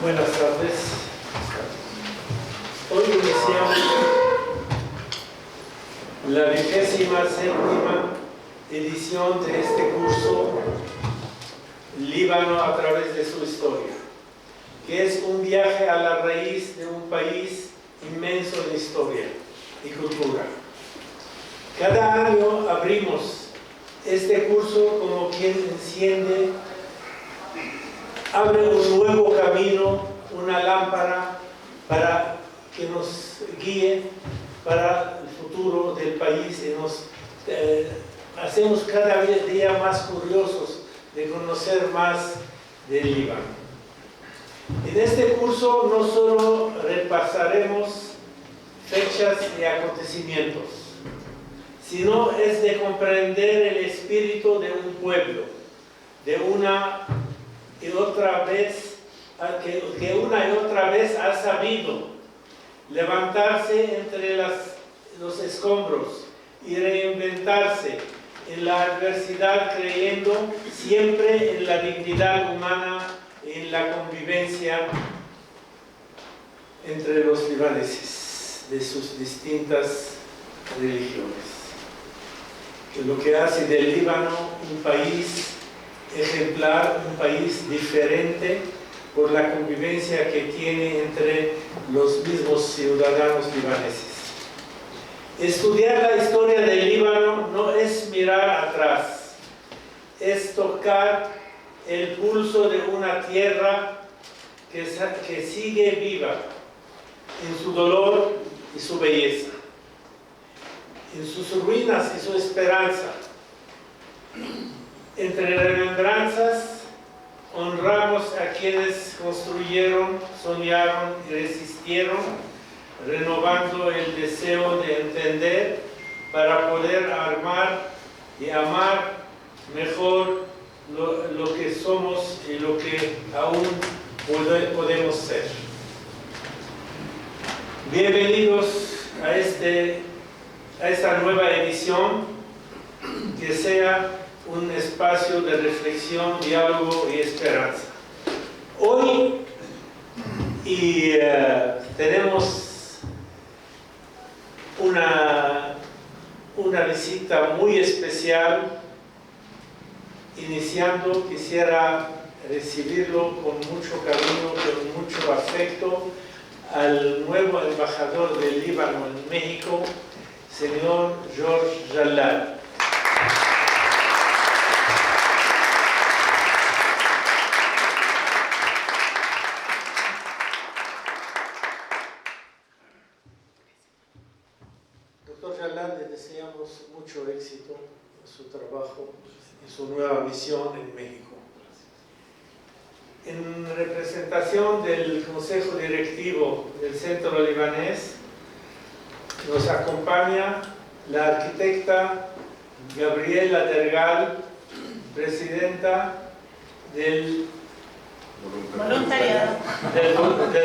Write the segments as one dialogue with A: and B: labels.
A: Buenas tardes. Hoy iniciamos la 27ª edición de este curso Líbano a través de su historia, que es un viaje a la raíz de un país inmenso en historia y cultura. Cada año abrimos este curso como quien enciende, abre un nuevo camino, una lámpara para que nos guíe para el futuro del país y nos hacemos cada día más curiosos de conocer más del Líbano. En este curso no solo repasaremos fechas y acontecimientos, sino es de comprender el espíritu de un pueblo, de una y otra vez, que una y otra vez ha sabido levantarse entre los escombros y reinventarse en la adversidad, creyendo siempre en la dignidad humana, en la convivencia entre los libaneses de sus distintas religiones. Que lo que hace del Líbano un país ejemplar, un país diferente por la convivencia que tiene entre los mismos ciudadanos libaneses. Estudiar la historia del Líbano no es mirar atrás, es tocar el pulso de una tierra que sigue viva en su dolor y su belleza, en sus ruinas y su esperanza. Entre remembranzas, honramos a quienes construyeron, soñaron y resistieron, renovando el deseo de entender para poder armar y amar mejor lo que somos y lo que aún podemos ser. Bienvenidos a esta nueva edición, que sea un espacio de reflexión, diálogo y esperanza. Hoy tenemos una visita muy especial. Iniciando, quisiera recibirlo con mucho cariño, con mucho afecto, al nuevo embajador del Líbano en México, señor George Jalal. Le deseamos mucho éxito en su trabajo y su nueva misión en México. En representación del Consejo Directivo del Centro Libanés, nos acompaña la arquitecta Gabriela Dergal, presidenta del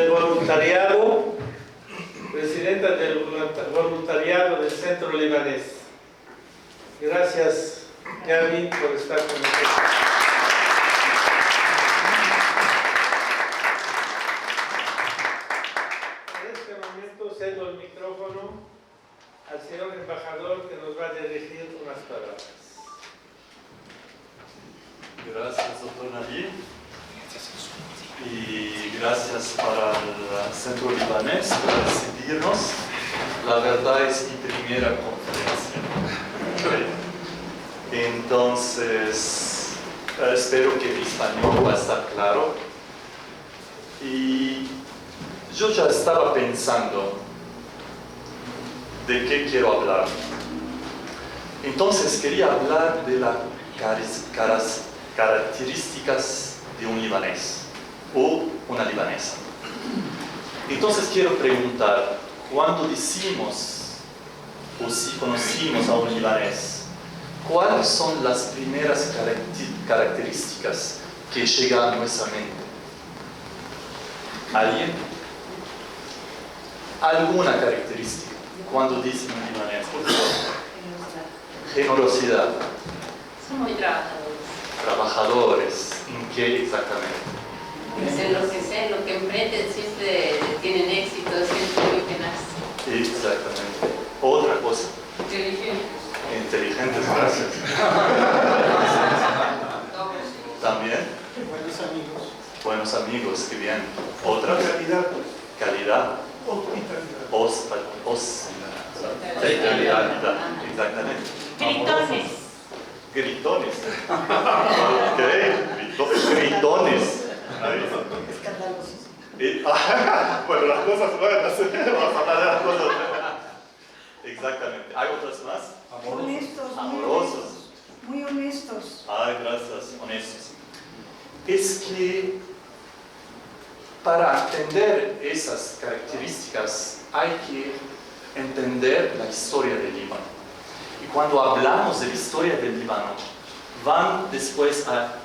A: voluntariado, presidenta del voluntariado del Centro Libanés. Gracias, Gaby, por estar con nosotros. En este momento cedo el micrófono al señor embajador, que nos va a dirigir unas palabras.
B: Gracias, doctor Nadir. Y gracias para el Centro Libanés por recibirnos. La verdad es mi primera conferencia. Entonces, espero que mi español va a estar claro. Y yo ya estaba pensando de qué quiero hablar. Entonces, quería hablar de las características de un libanés o una libanesa. Entonces quiero preguntar, cuando decimos o si conocimos a un libanés, ¿cuáles son las primeras características que llegan a nuestra mente? ¿Alguien? ¿Alguna característica cuando dicen un libanés? Por favor. Generosidad.
C: Son muy trabajadores.
B: Trabajadores. ¿En qué exactamente?
C: En lo que sea. en lo que emprenden siempre tienen éxito, siempre muy tenaz.
B: Exactamente. Otra cosa. Inteligentes, gracias. También.
A: Buenos amigos.
B: Buenos amigos, qué bien. Otra.
A: Calidad.
B: Calidad. Hospitalidad. Exactamente.
C: Gritones.
B: Gritones. Ok, gritones. Bueno, las cosas buenas. Vamos a hablar de las cosas buenas. Exactamente. ¿Hay otras más?
D: Honestos,
B: Amorosos.
D: muy honestos.
B: Ay, gracias. Honestos. Es que para entender esas características hay que entender la historia del Líbano. Y cuando hablamos de la historia del Líbano, van después a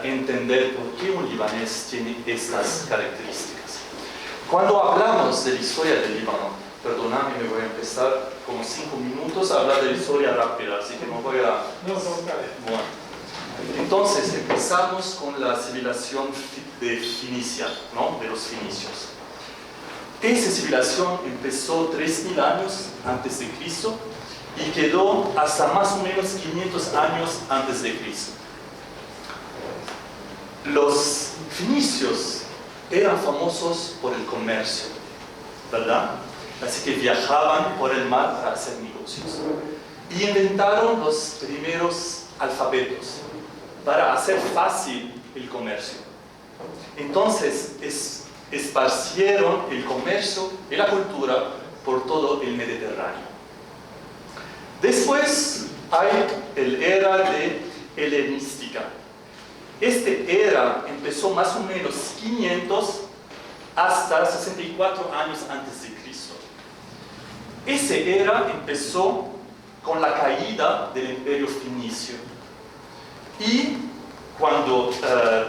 B: entender por qué un libanés tiene estas características. Cuando hablamos de la historia del Líbano, perdóname, me voy a empezar como 5 minutos a hablar de la historia rápida, así que no voy a... Bueno, entonces empezamos con la civilización de Finicia, ¿no? De los finicios. Esa civilización empezó 3000 años antes de Cristo y quedó hasta más o menos 500 años antes de Cristo. Los finicios eran famosos por el comercio, ¿verdad? Así que viajaban por el mar para hacer negocios. Y inventaron los primeros alfabetos para hacer fácil el comercio. Entonces, esparcieron el comercio y la cultura por todo el Mediterráneo. Después hay el era de helenística. Esta era empezó más o menos 500 hasta 64 años antes de Cristo. Esa era empezó con la caída del imperio finicio. Y cuando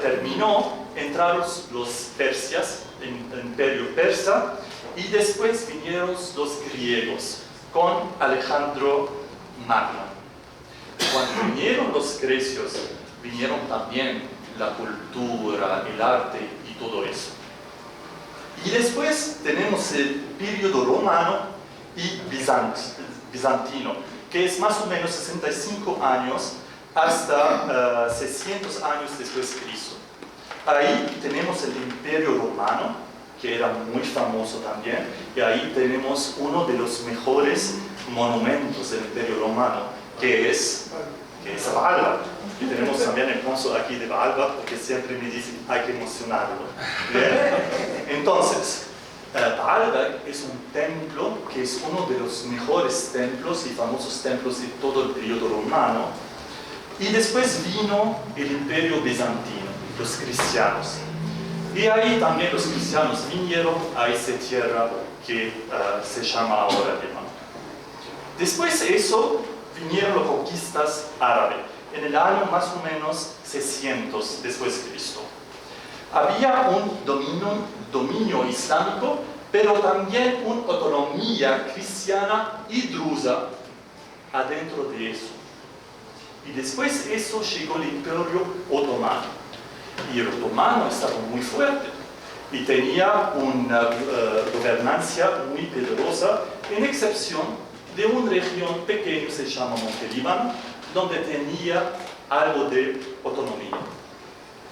B: terminó, entraron los persias, el imperio persa, y después vinieron los griegos con Alejandro Magno. Cuando vinieron los grecios, vinieron también la cultura, el arte y todo eso. Y después tenemos el periodo romano y bizantino, que es más o menos 65 años hasta 600 años después de Cristo. Ahí tenemos el Imperio Romano, que era muy famoso también, y ahí tenemos uno de los mejores monumentos del Imperio Romano, que es Baalba. Y tenemos también el cónsul aquí de Baalba, porque siempre me dicen hay que emocionarlo. ¿Bien? Entonces, Baalba es un templo que es uno de los mejores templos y famosos templos de todo el periodo romano. Y después vino el Imperio Bizantino, los cristianos. Y ahí también los cristianos vinieron a esa tierra que se llama ahora Líbano. Después de eso vinieron las conquistas árabes, en el año más o menos 600 después de Cristo. Había un dominio islámico, pero también una autonomía cristiana y drusa adentro de eso. Y después de eso llegó el Imperio Otomano. Y el otomano estaba muy fuerte y tenía una gobernancia muy poderosa, en excepción de una región pequeña que se llama Monte Líbano, donde tenía algo de autonomía.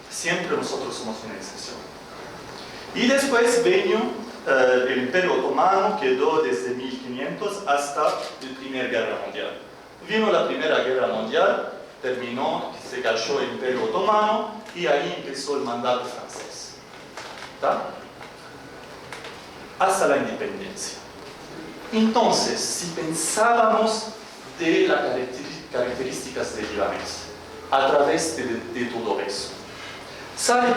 B: Siempre nosotros somos una excepción. Y después vino el Imperio Otomano, quedó desde 1500 hasta la Primera Guerra Mundial. Vino la Primera Guerra Mundial, terminó, se cayó el Imperio Otomano y ahí empezó el mandato francés. ¿Tá? Hasta la independencia. Entonces, si pensábamos de las características del libanés a través de todo eso, ¿saben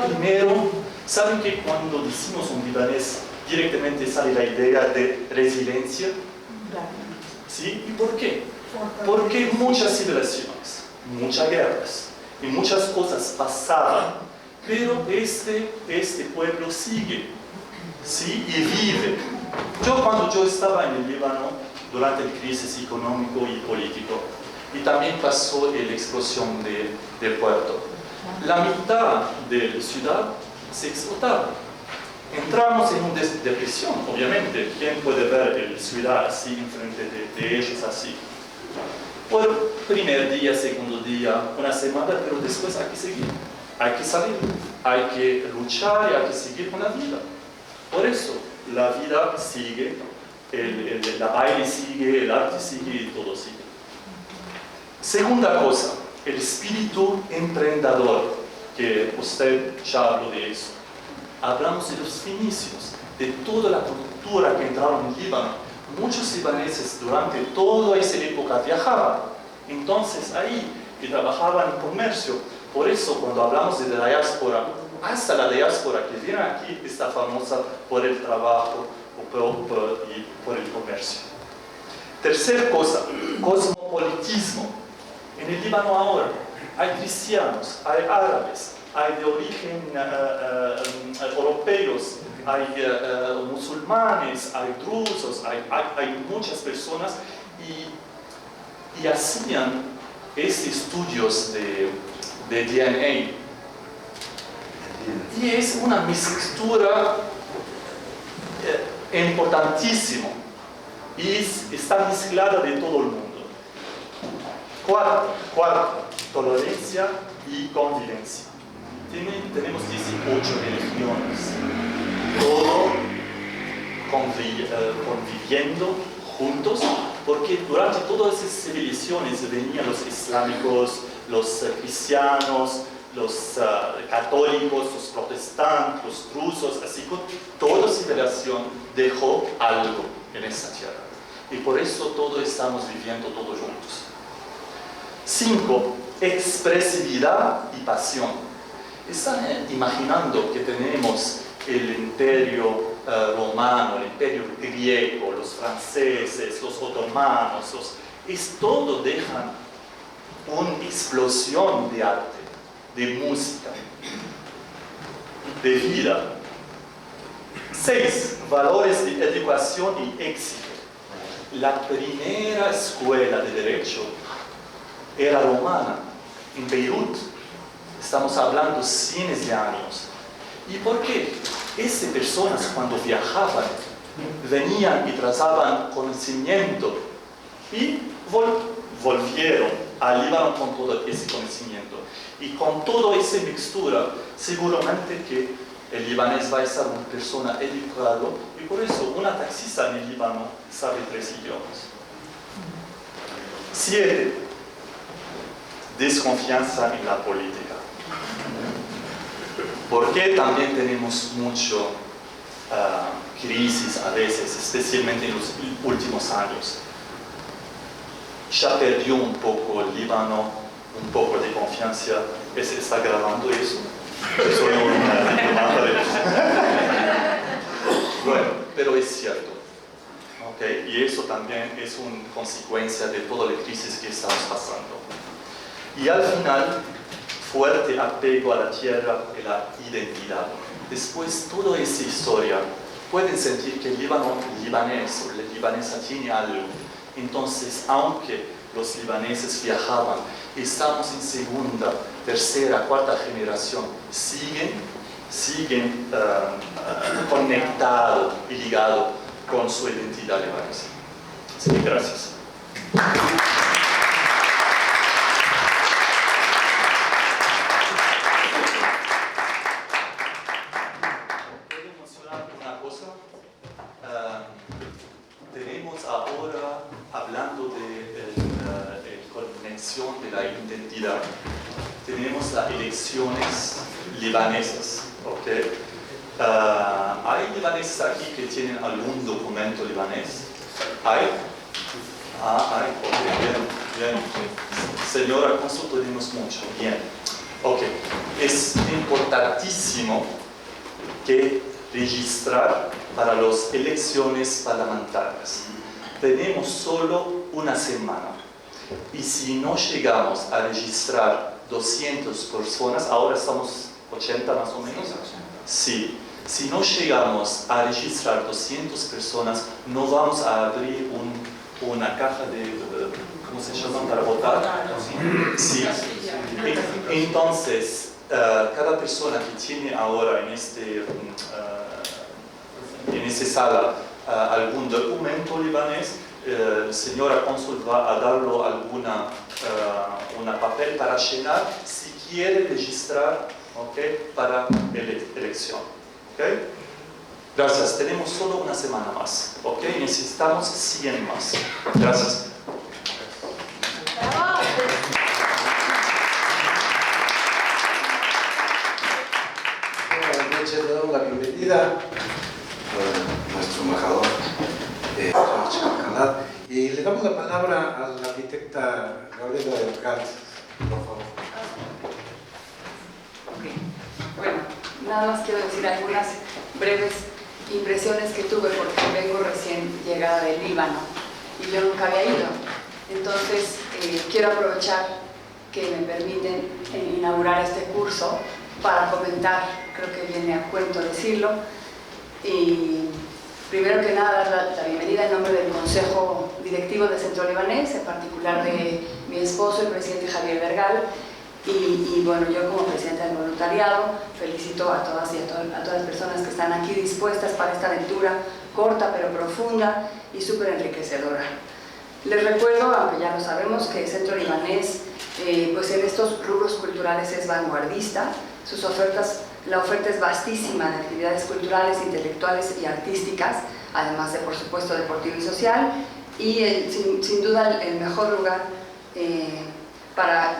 B: que cuando decimos un libanés directamente sale la idea de resiliencia? ¿Sí? ¿Y por qué? Porque muchas civilizaciones, muchas guerras y muchas cosas pasaban, pero este pueblo sigue, ¿sí? Y vive. Cuando yo estaba en el Líbano durante la crisis económico y político, y también pasó la explosión del puerto, la mitad de la ciudad se explotaba. Entramos en una depresión, obviamente. ¿Quién puede ver la ciudad así enfrente de ellos así? Por primer día, segundo día, una semana, pero después hay que seguir. Hay que salir, hay que luchar y hay que seguir con la vida. Por eso, la vida sigue, la baile sigue, el arte sigue y todo sigue. Segunda cosa, el espíritu emprendedor, que usted ya habló de eso. Hablamos de los fenicios, de toda la cultura que entraron en Líbano. Muchos libaneses durante toda esa época viajaban. Entonces ahí que trabajaban en comercio. Por eso cuando hablamos de la diáspora, hasta la diáspora que viene aquí está famosa por el trabajo y por el comercio. Tercera cosa, cosmopolitismo. En el Líbano ahora hay cristianos, hay árabes, hay de origen europeos, hay musulmanes, hay drusos, hay muchas personas y hacían estos estudios de DNA. Y es una mixtura importantísima y está mezclada de todo el mundo. Cuarto, tolerancia y convivencia. Tenemos 18 religiones, todo conviviendo juntos, porque durante todas esas civilizaciones venían los islámicos, los cristianos, los católicos, los protestantes, los drusos, así que toda civilización dejó algo en esta tierra. Y por eso todos estamos viviendo todos juntos. 5. Expresividad y pasión. ¿Están imaginando que tenemos el imperio romano, el imperio griego, los franceses, los otomanos? Todos dejan una explosión de arte, de música, de vida. 6. Valores de educación y éxito. La primera escuela de derecho era romana, en Beirut. Estamos hablando cientos de años. ¿Y por qué? Esas personas cuando viajaban, venían y trazaban conocimiento y volvieron al Líbano con todo ese conocimiento. Y con toda esa mixtura, seguramente que el libanés va a ser una persona educada y por eso una taxista en el Líbano sabe 3 idiomas. 7. Desconfianza en la política. Porque también tenemos mucho crisis a veces, especialmente en los últimos años. Ya perdió un poco el Líbano, un poco de confianza. ¿Se está grabando eso? Soy bueno, pero es cierto. ¿Okay? Y eso también es una consecuencia de toda la crisis que estamos pasando. Y al final, fuerte apego a la tierra y la identidad. Después, toda esa historia, pueden sentir que el libanés o la libanesa tiene algo. Entonces, aunque los libaneses viajaban, estamos en segunda, tercera, cuarta generación, siguen conectados y ligados con su identidad libanesa. Sí, gracias. Tenemos ahora, hablando de conexión de la identidad, tenemos las elecciones libanesas. ¿Okay? ¿Hay libaneses aquí que tienen algún documento libanés? ¿Hay? Hay. Okay, bien. Señora, con eso tenemos mucho. Bien. Ok. Es importantísimo que registrar para las elecciones parlamentarias. Tenemos solo una semana. Y si no llegamos a registrar 200 personas, ahora estamos 80 más o menos. Sí. Si no llegamos a registrar 200 personas, no vamos a abrir una caja de, ¿cómo se llama? Para votar. Sí. Entonces, cada persona que tiene ahora en este sala algún documento libanés, señora cónsul va a darlo una papel para llenar si quiere registrar, ¿okay? Para elección. ¿Okay? Gracias, tenemos solo una semana más, ¿okay? Necesitamos 100 más. Gracias.
E: Buenas noches, le damos la bienvenida a nuestro embajador, Alcalá, y le damos la palabra a la arquitecta Gabriela Delgado, por favor.
F: Okay. Bueno, nada más quiero decir algunas breves impresiones que tuve porque vengo recién llegada del Líbano y yo nunca había ido. Entonces, quiero aprovechar que me permiten inaugurar este curso para comentar, creo que viene a cuento decirlo, y primero que nada dar la bienvenida en nombre del Consejo Directivo de Centro Libanés, en particular de mi esposo, el presidente Javier Bergal, y bueno, yo como presidenta del voluntariado felicito a todas y a todas las personas que están aquí dispuestas para esta aventura corta pero profunda y súper enriquecedora. Les recuerdo, aunque ya lo sabemos, que el Centro Libanés pues en estos rubros culturales es vanguardista. La oferta es vastísima de actividades culturales, intelectuales y artísticas, además de, por supuesto, deportivo y social, y sin duda el mejor lugar para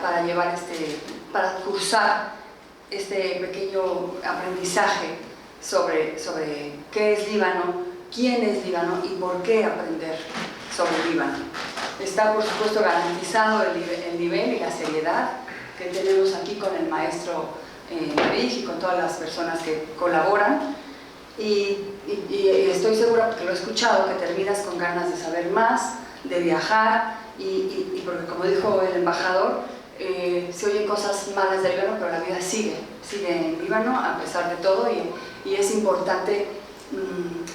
F: cursar este pequeño aprendizaje sobre qué es Líbano, quién es Líbano y por qué aprender sobre Líbano. Está, por supuesto, garantizado el nivel y la seriedad que tenemos aquí con el maestro Navig y con todas las personas que colaboran, y estoy segura, porque lo he escuchado, que terminas con ganas de saber más, de viajar, y porque, como dijo el embajador, se oyen cosas malas del Líbano, pero la vida sigue en Líbano a pesar de todo, y es importante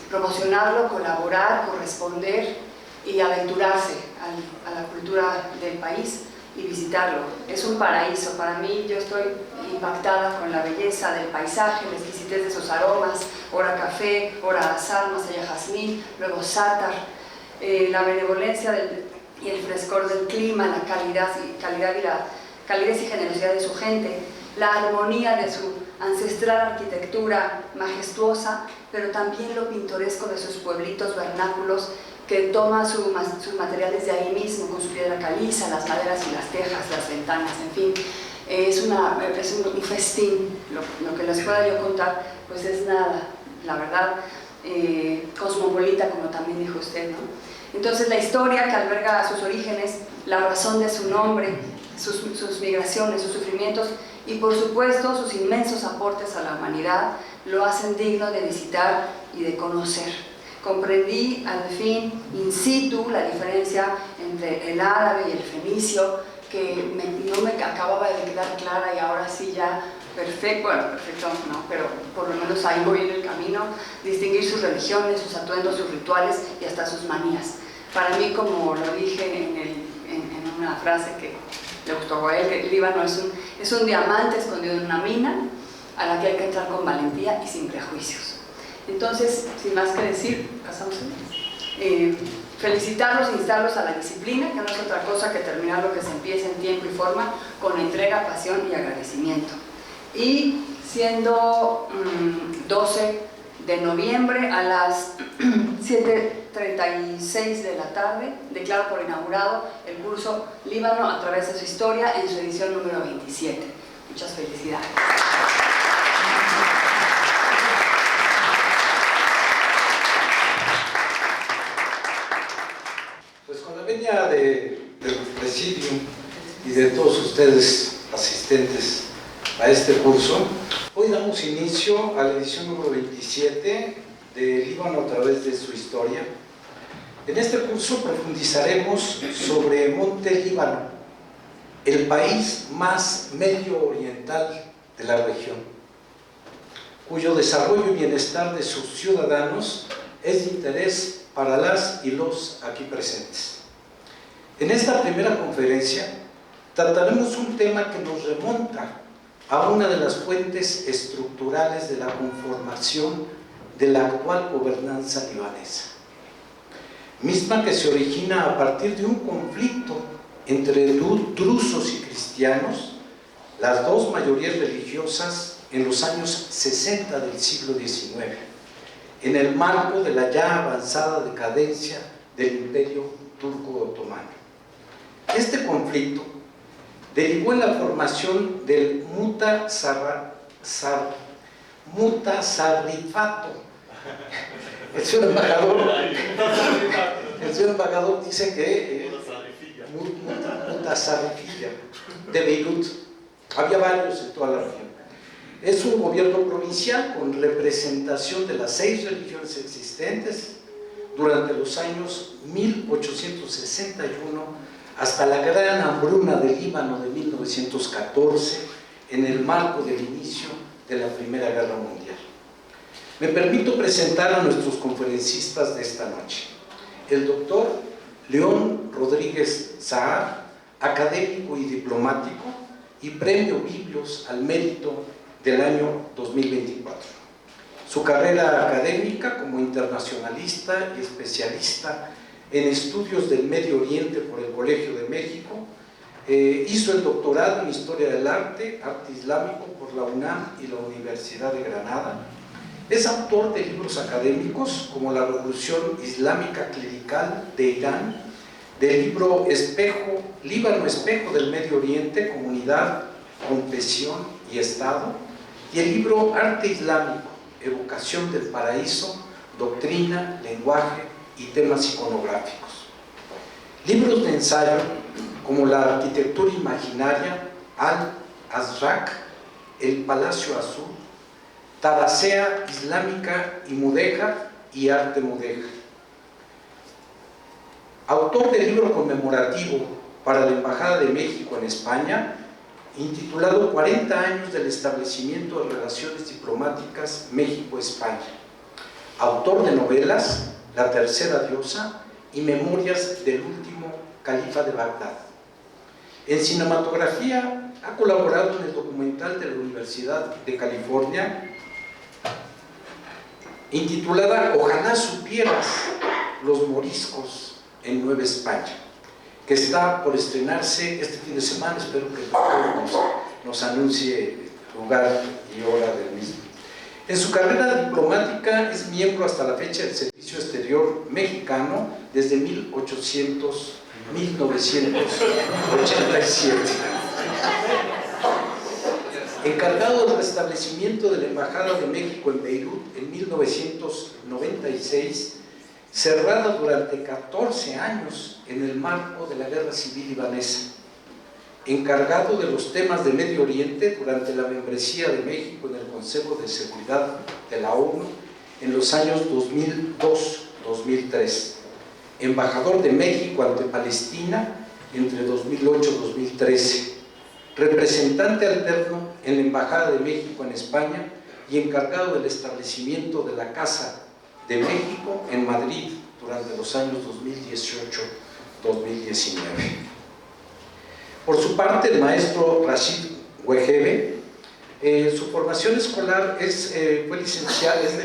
F: promocionarlo, colaborar, corresponder y aventurarse a la cultura del país y visitarlo. Es un paraíso para mí. Yo estoy impactada con la belleza del paisaje, la exquisitez de sus aromas, ora café, ora azar, más allá jazmín, luego sátar, la benevolencia y el frescor del clima, la calidez y generosidad de su gente, la armonía de su ancestral arquitectura majestuosa, pero también lo pintoresco de sus pueblitos vernáculos, que toma sus materiales de ahí mismo, con su piedra caliza, las maderas y las tejas, las ventanas, en fin. Es un festín. Lo que les pueda yo contar, pues es nada, la verdad, cosmopolita, como también dijo usted, ¿no? Entonces, la historia que alberga sus orígenes, la razón de su nombre, sus migraciones, sus sufrimientos y, por supuesto, sus inmensos aportes a la humanidad, lo hacen digno de visitar y de conocer. Comprendí al fin in situ la diferencia entre el árabe y el fenicio, que no me acababa de quedar clara, y ahora sí ya perfecto no, pero por lo menos ahí voy en el camino, distinguir sus religiones, sus atuendos, sus rituales y hasta sus manías. Para mí, como lo dije en una frase que le gustó a él, que el Líbano es un diamante escondido en una mina a la que hay que entrar con valentía y sin prejuicios. Entonces, sin más que decir, pasamos felicitarlos e instarlos a la disciplina, que no es otra cosa que terminar lo que se empieza en tiempo y forma, con entrega, pasión y agradecimiento. Y siendo 12 de noviembre a las 7:36 de la tarde, declaro por inaugurado el curso Líbano a través de su historia, en su edición número 27. Muchas felicidades.
E: Pues con la venia del Presidium y de todos ustedes asistentes a este curso, hoy damos inicio a la edición número 27 de Líbano a través de su historia. En este curso profundizaremos sobre Monte Líbano, el país más medio oriental de la región, cuyo desarrollo y bienestar de sus ciudadanos es de interés para las y los aquí presentes. En esta primera conferencia trataremos un tema que nos remonta a una de las fuentes estructurales de la conformación de la actual gobernanza libanesa, misma que se origina a partir de un conflicto entre drusos y cristianos, las dos mayorías religiosas en los años 60 del siglo XIX, en el marco de la ya avanzada decadencia del Imperio Turco-Otomano. Este conflicto derivó en la formación del Mutasarrifato. El señor embajador dice que Mutasarrifilla de Beirut. Había varios en toda la región. Es un gobierno provincial con representación de las 6 religiones existentes durante los años 1861 hasta la gran hambruna del Líbano de 1914, en el marco del inicio de la Primera Guerra Mundial. Me permito presentar a nuestros conferencistas de esta noche. El doctor León Rodríguez Zahar, académico y diplomático, y Premio Biblios al Mérito del año 2024. Su carrera académica como internacionalista y especialista en estudios del Medio Oriente por el Colegio de México, hizo el doctorado en Historia del Arte Islámico por la UNAM y la Universidad de Granada. Es autor de libros académicos como La Revolución Islámica Clerical de Irán, del libro Líbano Espejo del Medio Oriente, Comunidad, Confesión y Estado, y el libro Arte Islámico, Evocación del Paraíso, Doctrina, Lenguaje y Temas Iconográficos. Libros de ensayo como La Arquitectura Imaginaria, Al-Azraq, El Palacio Azul, Tarasea Islámica y Mudéjar y Arte Mudéjar. Autor del libro conmemorativo para la Embajada de México en España, intitulado 40 años del establecimiento de relaciones diplomáticas México-España. Autor de novelas La Tercera Diosa y Memorias del Último Califa de Bagdad. En cinematografía ha colaborado en el documental de la Universidad de California intitulada Ojalá supieras los moriscos en Nueva España, que está por estrenarse este fin de semana. Espero que el doctor nos anuncie lugar y hora del mismo. En su carrera diplomática es miembro hasta la fecha del Servicio Exterior Mexicano desde 1987. Encargado del restablecimiento de la Embajada de México en Beirut en 1996, cerrada durante 14 años en el marco de la Guerra Civil Libanesa. Encargado de los temas de Medio Oriente durante la membresía de México en el Consejo de Seguridad de la ONU en los años 2002-2003. Embajador de México ante Palestina entre 2008-2013. Representante alterno en la Embajada de México en España y encargado del establecimiento de la Casa de México en Madrid durante los años 2018-2019. Por su parte, el maestro Rashid Wegebe, su formación escolar es de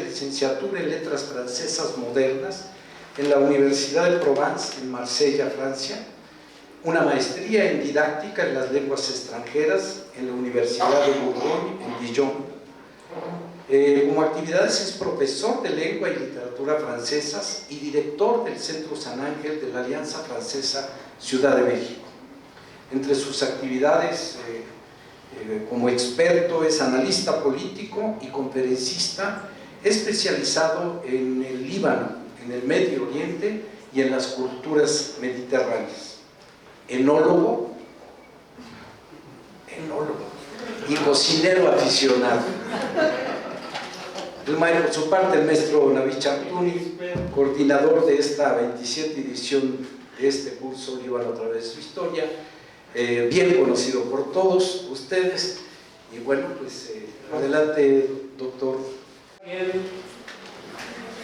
E: licenciatura en Letras Francesas Modernas en la Universidad de Provence, en Marsella, Francia, una maestría en Didáctica en las Lenguas Extranjeras en la Universidad de Bourgogne, en Dijon. Como actividades es profesor de Lengua y Literatura Francesas y director del Centro San Ángel de la Alianza Francesa Ciudad de México. Entre sus actividades como experto es analista político y conferencista especializado en el Líbano, en el Medio Oriente y en las culturas mediterráneas. Enólogo y cocinero aficionado. Por su parte, el maestro Navid Chartouni, coordinador de esta 27 edición de este curso Líbano a través de su historia, bien conocido por todos ustedes. Y bueno, pues adelante, doctor.
A: Bien,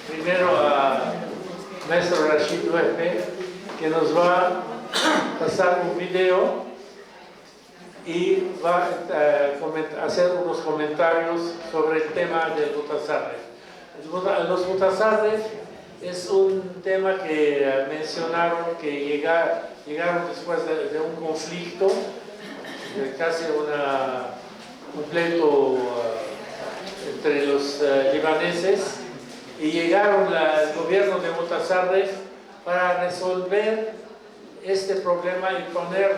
A: primero a maestro Rashid Wegebe, que nos va a pasar un video y va a hacer unos comentarios sobre el tema del Mutasarrif. Los mutasarrif es un tema que mencionaron que llegaron después de un conflicto, casi un pleito entre los libaneses, y llegaron al gobierno de Mutasarrif para resolver este problema y poner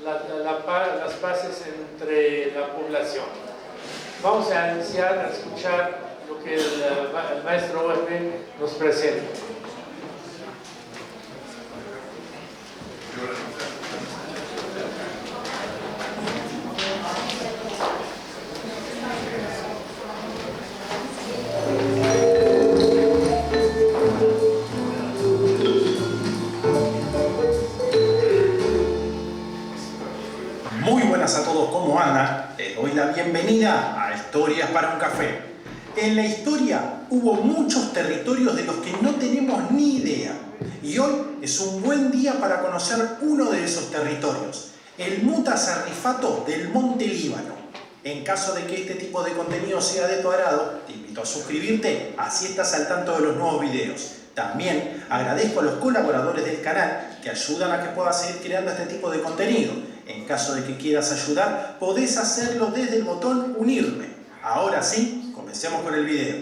A: las paces entre la población. Vamos a iniciar a escuchar lo que el maestro Wehbe nos presenta.
G: Muy buenas a todos, ¿cómo andan? Les doy la bienvenida a Historias para un Café. En la historia hubo muchos territorios de los que no tenemos ni idea. Y hoy es un buen día para conocer uno de esos territorios, el Mutasarrifato del Monte Líbano. En caso de que este tipo de contenido sea de tu agrado, te invito a suscribirte, así estás al tanto de los nuevos videos. También agradezco a los colaboradores del canal que ayudan a que pueda seguir creando este tipo de contenido. En caso de que quieras ayudar, podés hacerlo desde el botón Unirme. Ahora sí, comencemos con el video.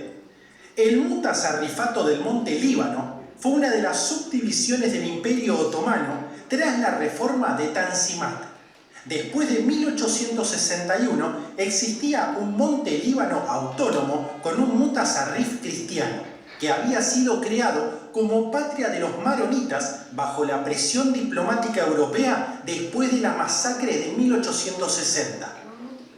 G: El Mutasarrifato del Monte Líbano fue una de las subdivisiones del Imperio Otomano tras la reforma de Tanzimat. Después de 1861 existía un monte líbano autónomo con un mutasarrif cristiano, que había sido creado como patria de los maronitas bajo la presión diplomática europea después de la masacre de 1860.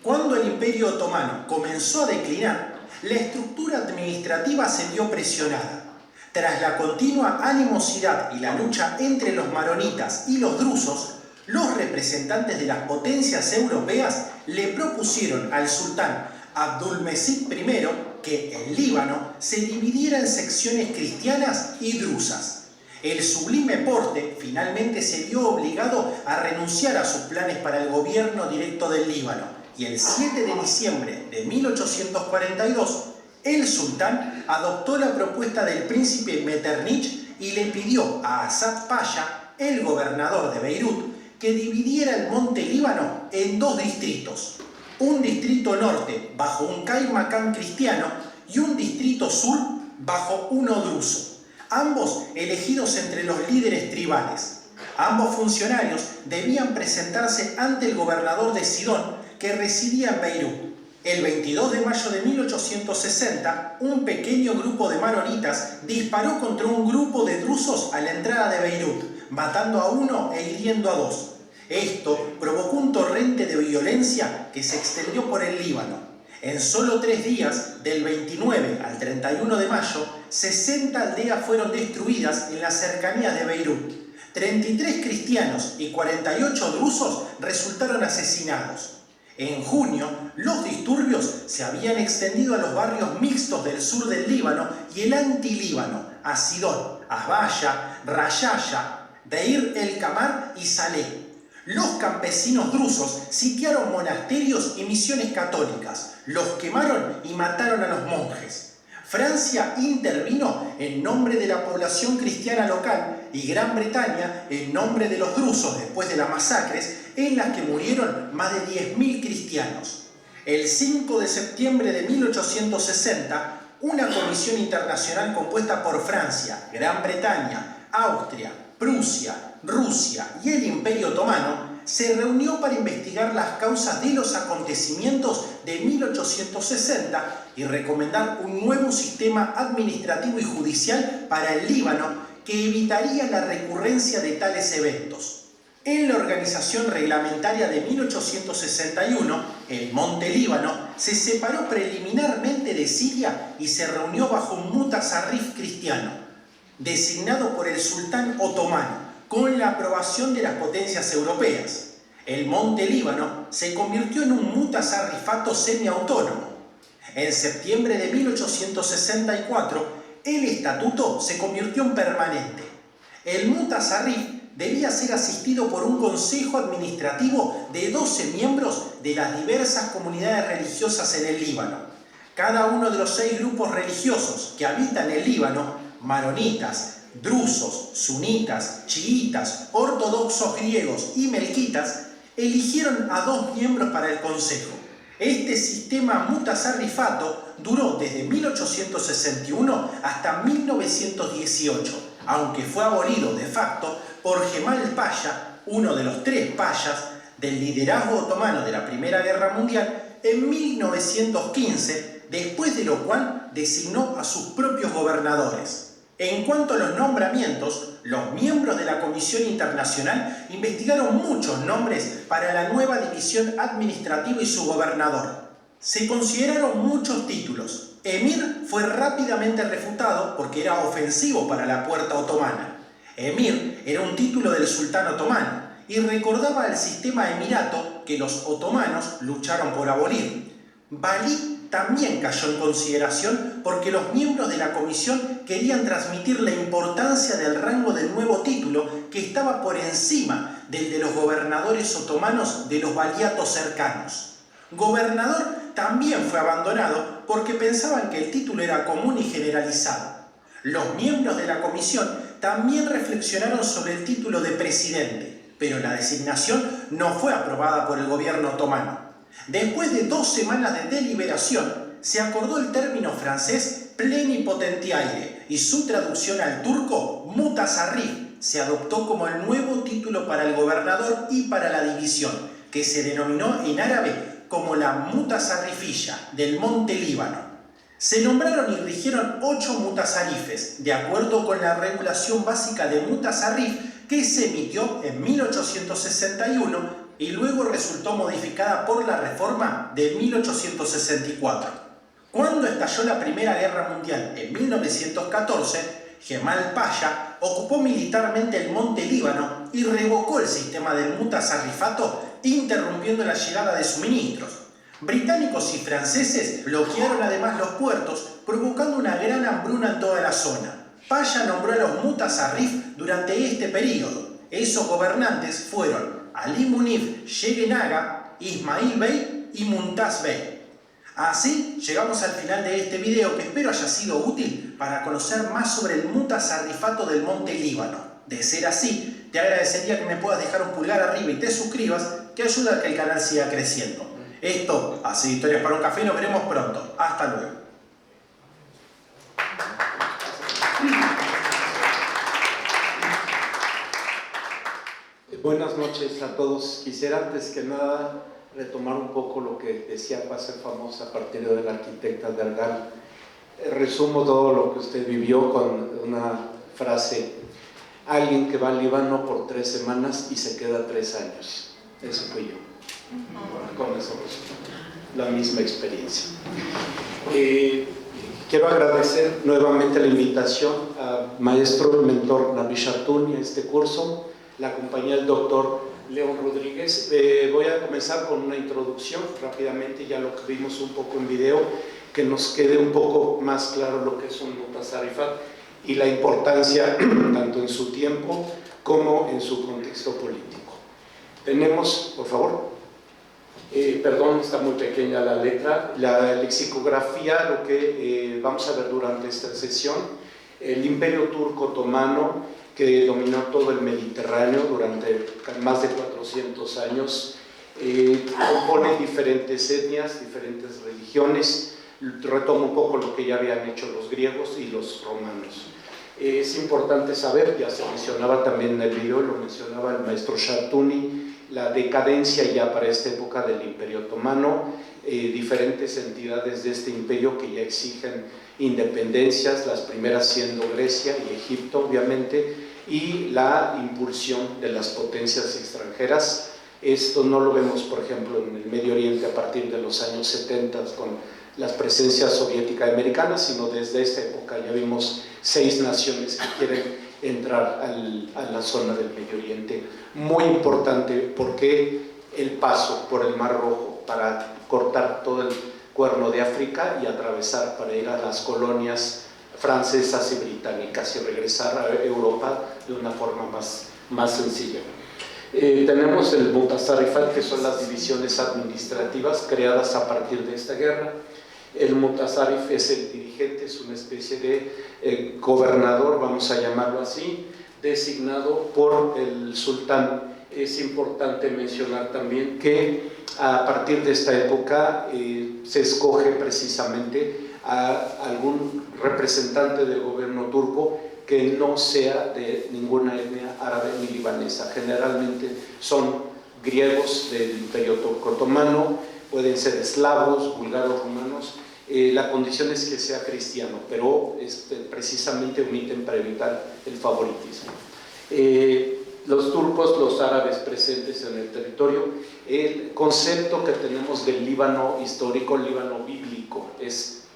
G: Cuando el Imperio Otomano comenzó a declinar, la estructura administrativa se vio presionada. Tras la continua animosidad y la lucha entre los maronitas y los drusos, los representantes de las potencias europeas le propusieron al sultán Abdülmecid I que el Líbano se dividiera en secciones cristianas y drusas. El Sublime Porte finalmente se vio obligado a renunciar a sus planes para el gobierno directo del Líbano, y el 7 de diciembre de 1842 el sultán adoptó la propuesta del príncipe Metternich y le pidió a Asad Pasha, el gobernador de Beirut, que dividiera el monte Líbano en dos distritos. Un distrito norte bajo un Kaymakán cristiano y un distrito sur bajo uno druso, ambos elegidos entre los líderes tribales. Ambos funcionarios debían presentarse ante el gobernador de Sidón, que residía en Beirut. El 22 de mayo de 1860, un pequeño grupo de maronitas disparó contra un grupo de drusos a la entrada de Beirut, matando a uno e hiriendo a dos. Esto provocó un torrente de violencia que se extendió por el Líbano. En solo 3 días, del 29 al 31 de mayo, 60 aldeas fueron destruidas en las cercanías de Beirut. 33 cristianos y 48 drusos resultaron asesinados. En junio, los disturbios se habían extendido a los barrios mixtos del sur del Líbano y el anti-Líbano, a Sidón, Asbaya, Rayaya, Deir el-Kamar y Saleh. Los campesinos drusos sitiaron monasterios y misiones católicas, los quemaron y mataron a los monjes. Francia intervino en nombre de la población cristiana local y Gran Bretaña en nombre de los drusos después de las masacres en las que murieron más de 10.000 cristianos. El 5 de septiembre de 1860, una comisión internacional compuesta por Francia, Gran Bretaña, Austria, Prusia, Rusia y el Imperio Otomano se reunió para investigar las causas de los acontecimientos de 1860 y recomendar un nuevo sistema administrativo y judicial para el Líbano que evitaría la recurrencia de tales eventos. En la organización reglamentaria de 1861, el Monte Líbano se separó preliminarmente de Siria y se reunió bajo un mutasarrif cristiano, designado por el sultán otomano, con la aprobación de las potencias europeas. El Monte Líbano se convirtió en un mutasarrifato semiautónomo. En septiembre de 1864, el estatuto se convirtió en permanente. El mutasarrif debía ser asistido por un consejo administrativo de 12 miembros de las diversas comunidades religiosas en el Líbano. Cada uno de los 6 grupos religiosos que habitan el Líbano, maronitas, drusos, sunitas, chiitas, ortodoxos griegos y melquitas, eligieron a 2 miembros para el consejo. Este sistema mutasarrifato duró desde 1861 hasta 1918, aunque fue abolido de facto por Kemal Pasha, uno de los 3 payas del liderazgo otomano de la Primera Guerra Mundial, en 1915, después de lo cual designó a sus propios gobernadores. En cuanto a los nombramientos, los miembros de la Comisión Internacional investigaron muchos nombres para la nueva división administrativa y su gobernador. Se consideraron muchos títulos. Emir fue rápidamente refutado porque era ofensivo para la puerta otomana. Emir era un título del sultán otomano y recordaba al sistema emirato que los otomanos lucharon por abolir. Valí también cayó en consideración porque los miembros de la comisión querían transmitir la importancia del rango del nuevo título que estaba por encima del de los gobernadores otomanos de los valiatos cercanos. Gobernador también fue abandonado porque pensaban que el título era común y generalizado. Los miembros de la comisión también reflexionaron sobre el título de presidente, pero la designación no fue aprobada por el gobierno otomano. Después de 2 semanas de deliberación, se acordó el término francés plenipotentiaire y su traducción al turco mutasarrif se adoptó como el nuevo título para el gobernador y para la división, que se denominó en árabe como la mutasarrifilla del monte Líbano. Se nombraron y rigieron 8 mutasarrifes, de acuerdo con la regulación básica de mutasarrif que se emitió en 1861 y luego resultó modificada por la reforma de 1864. Cuando estalló la Primera Guerra Mundial en 1914, Kemal Pasha ocupó militarmente el monte Líbano y revocó el sistema del mutasarrifato, interrumpiendo la llegada de suministros. Británicos y franceses bloquearon además los puertos, provocando una gran hambruna en toda la zona. Pasha nombró a los mutasarrif durante este periodo. Esos gobernantes fueron Ali Munif Yegenaga, Ismail Bey y Mumtaz Bey. Así llegamos al final de este video que espero haya sido útil para conocer más sobre el mutasarrifato del monte Líbano. De ser así, te agradecería que me puedas dejar un pulgar arriba y te suscribas, que ayuda a que el canal siga creciendo. Esto ha sido Historias para un Café y nos veremos pronto. Hasta luego.
H: Buenas noches a todos. Quisiera antes que nada retomar un poco lo que decía para ser famosa a partir de la arquitecta Dergal. Resumo todo lo que usted vivió con una frase: alguien que va al Líbano por 3 semanas y se queda 3 años. Eso fui yo. Con eso la misma experiencia. Quiero agradecer nuevamente la invitación al maestro y mentor Nabi Shartuni a este curso. La acompaña el doctor León Rodríguez. Voy a comenzar con una introducción rápidamente, ya lo que vimos un poco en video, que nos quede un poco más claro lo que es un mutasarrifat y la importancia tanto en su tiempo como en su contexto político. Tenemos, por favor, perdón, está muy pequeña la letra, la lexicografía, lo que vamos a ver durante esta sesión. El Imperio Turco Otomano, que dominó todo el Mediterráneo durante más de 400 años, compone diferentes etnias, diferentes religiones. Retomo un poco lo que ya habían hecho los griegos y los romanos. Es importante saber, ya se mencionaba también en el video, lo mencionaba el maestro Shartuni, la decadencia ya para esta época del Imperio Otomano, diferentes entidades de este imperio que ya exigen independencias, las primeras siendo Grecia y Egipto, obviamente, y la impulsión de las potencias extranjeras. Esto no lo vemos, por ejemplo, en el Medio Oriente a partir de los años 70 con las presencias soviética y americanas, sino desde esta época ya vimos 6 naciones que quieren entrar a la zona del Medio Oriente. Muy importante porque el paso por el Mar Rojo para cortar todo el Cuerno de África y atravesar para ir a las colonias francesas y británicas y regresar a Europa de una forma más sencilla. Tenemos el mutasarrifat, que son las divisiones administrativas creadas a partir de esta guerra. El Mutasarrif es el dirigente, es una especie de gobernador, vamos a llamarlo así, designado por el sultán. Es importante mencionar también que a partir de esta época se escoge precisamente a algún representante del gobierno turco que no sea de ninguna etnia árabe ni libanesa. Generalmente son griegos del Imperio Turco Otomano, pueden ser eslavos, búlgaros, rumanos. La condición es que sea cristiano, pero precisamente omiten para evitar el favoritismo. Los turcos, los árabes presentes en el territorio, el concepto que tenemos del Líbano histórico, el Líbano bíblico,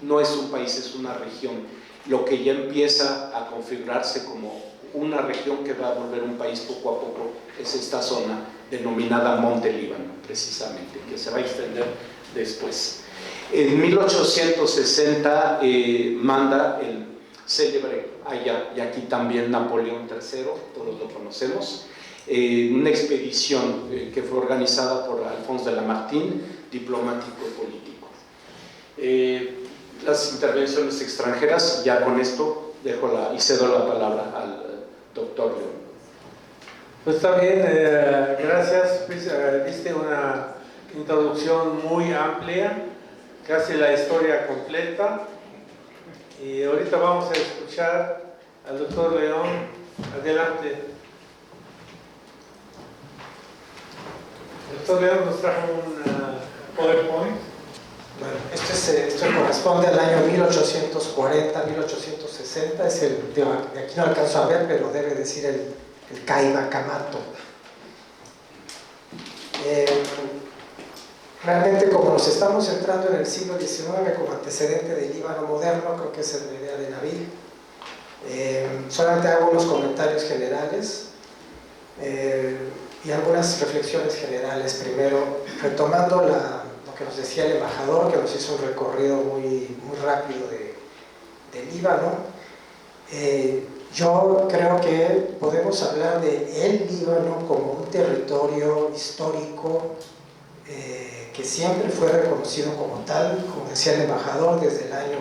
H: no es un país, es una región. Lo que ya empieza a configurarse como una región que va a volver un país poco a poco es esta zona denominada Monte Líbano, precisamente, que se va a extender después. En 1860 manda el célebre allá, y aquí también Napoleón III, todos lo conocemos, una expedición que fue organizada por Alphonse de Lamartine, diplomático y político. Las intervenciones extranjeras, ya con esto y cedo la palabra al doctor León.
A: Pues está bien, gracias. Pues, diste una introducción muy amplia, casi la historia completa. Y ahorita vamos a escuchar al doctor León. Adelante. El doctor León nos trajo un PowerPoint.
I: Bueno, esto corresponde al año 1840-1860, es de aquí no alcanzo a ver, pero debe decir el Caiba Camato. Realmente, como nos estamos centrando en el siglo XIX como antecedente del Líbano moderno, creo que esa es la idea de Nabil. Solamente hago unos comentarios generales y algunas reflexiones generales. Primero, retomando lo que nos decía el embajador, que nos hizo un recorrido muy rápido de Líbano. Yo creo que podemos hablar de el Líbano como un territorio histórico que siempre fue reconocido como tal, como decía el embajador, desde el año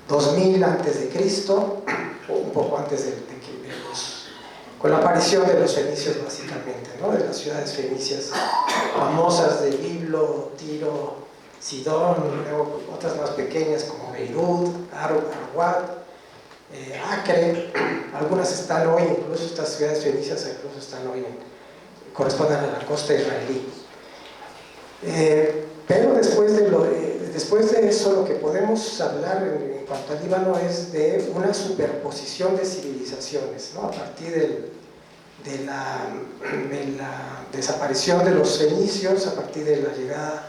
I: 2000 a.C., o un poco antes con la aparición de los fenicios básicamente, ¿no? De las ciudades fenicias famosas de Biblo, Tiro, Sidón, luego otras más pequeñas como Beirut, Arwad, Acre. Algunas están hoy, incluso estas ciudades fenicias incluso están hoy, corresponden a la costa israelí. Pero después de eso, lo que podemos hablar en cuanto al Líbano es de una superposición de civilizaciones, ¿no? A partir de la desaparición de los fenicios, a partir de la llegada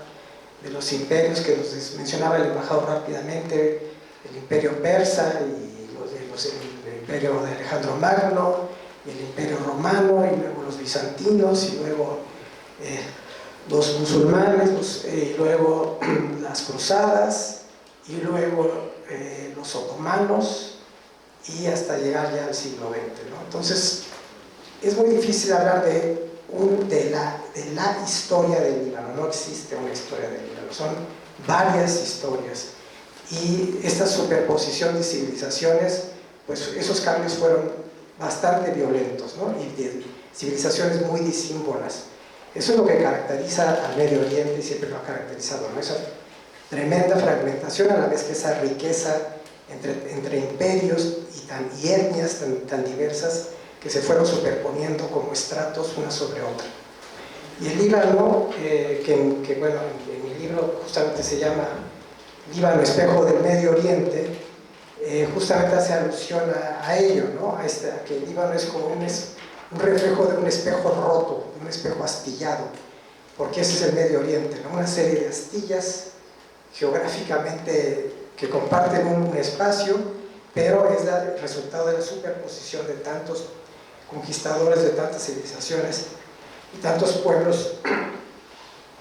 I: de los imperios que nos mencionaba el embajador rápidamente, el imperio persa y el imperio de Alejandro Magno, y el imperio romano, y luego los bizantinos, y luego los musulmanes, y luego las cruzadas, y luego los otomanos, y hasta llegar ya al siglo XX, ¿no? Entonces, es muy difícil hablar de la historia del Líbano. No existe una historia del Líbano, son varias historias, y esta superposición de civilizaciones, pues esos cambios fueron bastante violentos, ¿no? Y de civilizaciones muy disímbolas. Eso es lo que caracteriza al Medio Oriente y siempre lo ha caracterizado, ¿no? Esa tremenda fragmentación, a la vez que esa riqueza entre imperios y etnias tan diversas que se fueron superponiendo como estratos una sobre otra. Y el Líbano, bueno, en mi libro justamente se llama Líbano, espejo del Medio Oriente, justamente hace alusión a ello, ¿no? A que el Líbano es como un reflejo de un espejo roto, de un espejo astillado, porque ese es el Medio Oriente, ¿no? Una serie de astillas geográficamente que comparten un espacio, pero es el resultado de la superposición de tantos conquistadores, de tantas civilizaciones y tantos pueblos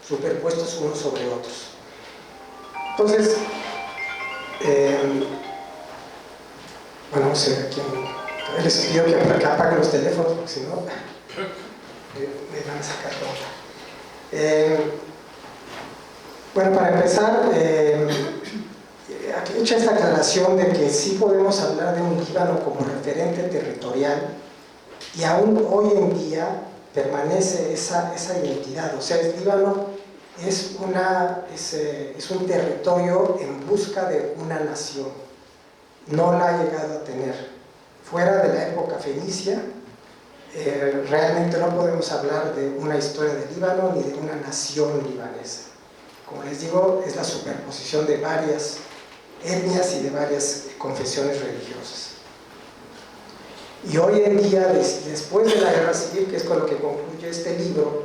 I: superpuestos unos sobre otros. Entonces, bueno, no sé quién les pidió que apaguen los teléfonos, porque si no me van a sacar todo. Bueno, para empezar, hecha esta aclaración de que sí podemos hablar de un Líbano como referente territorial y aún hoy en día permanece esa identidad, o sea, el Líbano es un territorio en busca de una nación, no la ha llegado a tener. Fuera de la época fenicia, realmente no podemos hablar de una historia de Líbano ni de una nación libanesa. Como les digo, es la superposición de varias etnias y de varias confesiones religiosas. Y hoy en día, después de la guerra civil, que es con lo que concluye este libro,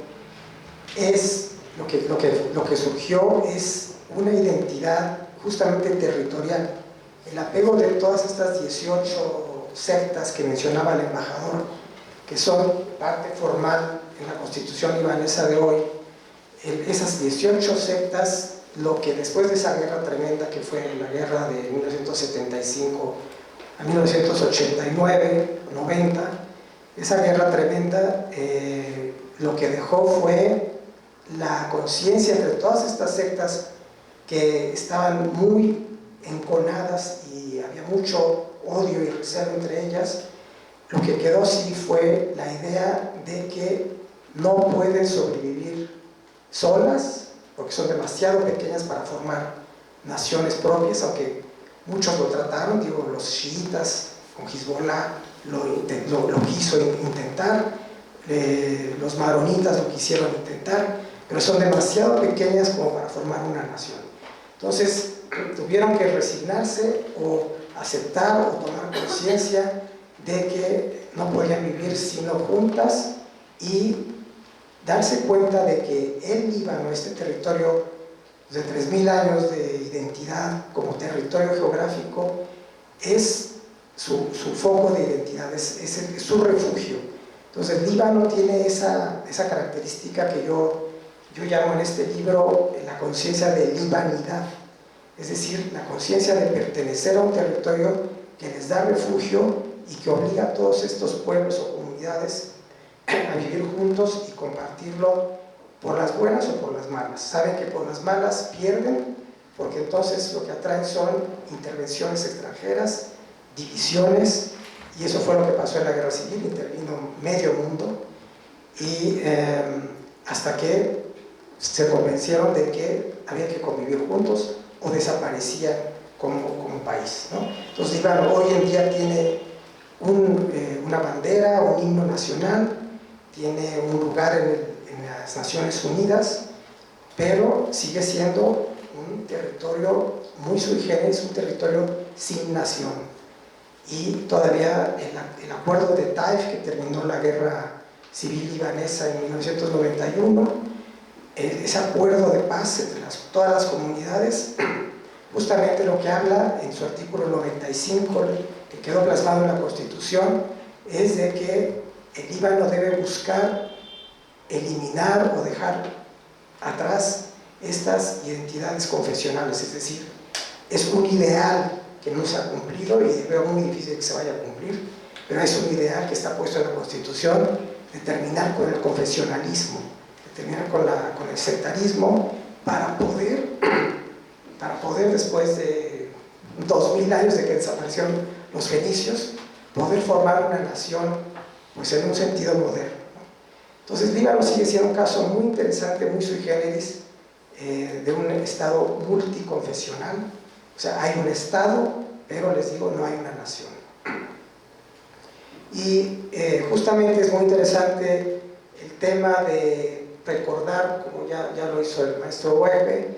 I: lo que surgió es una identidad justamente territorial. El apego de todas estas 18 sectas que mencionaba el embajador, que son parte formal en la constitución libanesa de hoy, esas 18 sectas, lo que después de esa guerra tremenda que fue la guerra de 1975 a 1989, 90, esa guerra tremenda lo que dejó fue la conciencia entre todas estas sectas que estaban muy enconadas y había mucho odio y recelo entre ellas. Lo que quedó sí fue la idea de que no pueden sobrevivir solas, porque son demasiado pequeñas para formar naciones propias, aunque muchos lo trataron, digo, los chiitas con Hezbollah lo quiso intentar, los maronitas lo quisieron intentar, pero son demasiado pequeñas como para formar una nación. Entonces tuvieron que resignarse o aceptar o tomar conciencia de que no podían vivir sino juntas y darse cuenta de que el Líbano, este territorio de 3000 años de identidad como territorio geográfico, es su foco de identidad, es su refugio. Entonces el Líbano tiene esa característica que yo llamo en este libro la conciencia de libanidad, es decir, la conciencia de pertenecer a un territorio que les da refugio y que obliga a todos estos pueblos o comunidades a vivir juntos y compartirlo por las buenas o por las malas. Saben que por las malas pierden, porque entonces lo que atraen son intervenciones extranjeras, divisiones, y eso fue lo que pasó en la guerra civil, intervino medio mundo, y hasta que se convencieron de que había que convivir juntos o desaparecían como país, ¿no? Entonces Líbano hoy en día tiene una bandera, un himno nacional, tiene un lugar en las Naciones Unidas, pero sigue siendo un territorio muy sui generis, un territorio sin nación. Y todavía el acuerdo de Taif, que terminó la guerra civil libanesa en 1991, ese acuerdo de paz entre todas las comunidades, justamente lo que habla en su artículo 95, que quedó plasmado en la Constitución, es de que el Líbano debe buscar eliminar o dejar atrás estas identidades confesionales, es decir, es un ideal que no se ha cumplido y veo muy difícil que se vaya a cumplir, pero es un ideal que está puesto en la Constitución de terminar con el confesionalismo, de terminar con el sectarismo para poder después de 2000 años de que desaparecieron los fenicios, poder formar una nación pues en un sentido moderno. Entonces Líbano sigue siendo un caso muy interesante, muy sui generis, de un estado multiconfesional. O sea, hay un estado, pero les digo, no hay una nación. Y justamente es muy interesante el tema de recordar, como ya lo hizo el maestro Webe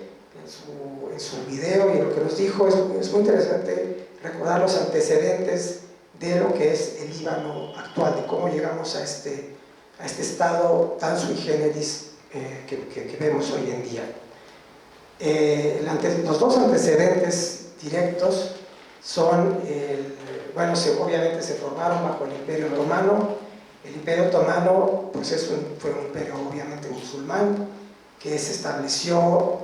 I: en su video y lo que nos dijo, es muy interesante recordar los antecedentes de lo que es el Líbano actual, de cómo llegamos a este estado tan sui generis que vemos hoy en día. Los dos antecedentes directos son, obviamente se formaron bajo el Imperio Romano. El Imperio Otomano pues fue un imperio obviamente musulmán que se estableció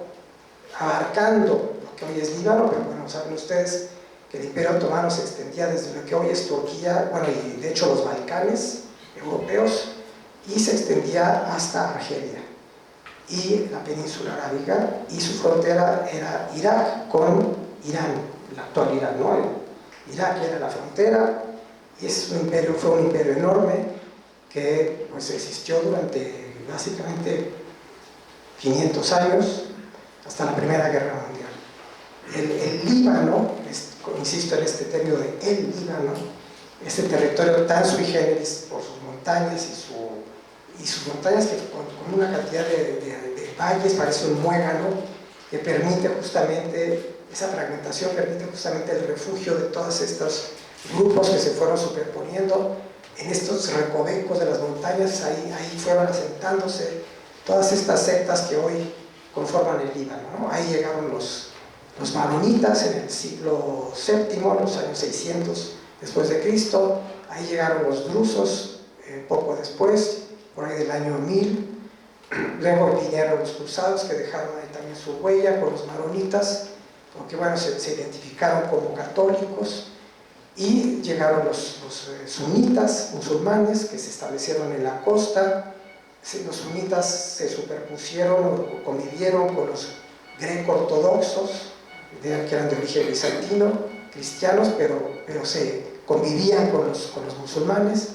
I: abarcando lo que hoy es Líbano, pero bueno, saben ustedes que el Imperio Otomano se extendía desde lo que hoy es Turquía, y de hecho los Balcanes europeos, y se extendía hasta Argelia y la península arábiga, y su frontera era Irak con Irán. la actual Irán, ¿no? Irak era la frontera y fue un imperio enorme que pues, existió durante básicamente 500 años hasta la Primera Guerra Mundial. El Líbano, insisto en este término de el Líbano, este territorio tan sui generis por sus montañas y sus montañas que con una cantidad de valles, parece un muégano, que permite justamente, esa fragmentación permite justamente el refugio de todos estos grupos que se fueron superponiendo en estos recovecos de las montañas. Ahí fueron asentándose todas estas sectas que hoy conforman el Líbano, ¿no? Ahí llegaron los maronitas en el siglo VII, en los años 600 después de Cristo. Ahí llegaron los drusos poco después, por ahí del año 1000. Luego vinieron los cruzados, que dejaron ahí también su huella con los maronitas, porque bueno, se identificaron como católicos. Y llegaron los sunitas musulmanes, que se establecieron en la costa. Los sunitas se superpusieron o convivieron con los greco-ortodoxos, que eran de origen bizantino, cristianos, pero se convivían con los musulmanes.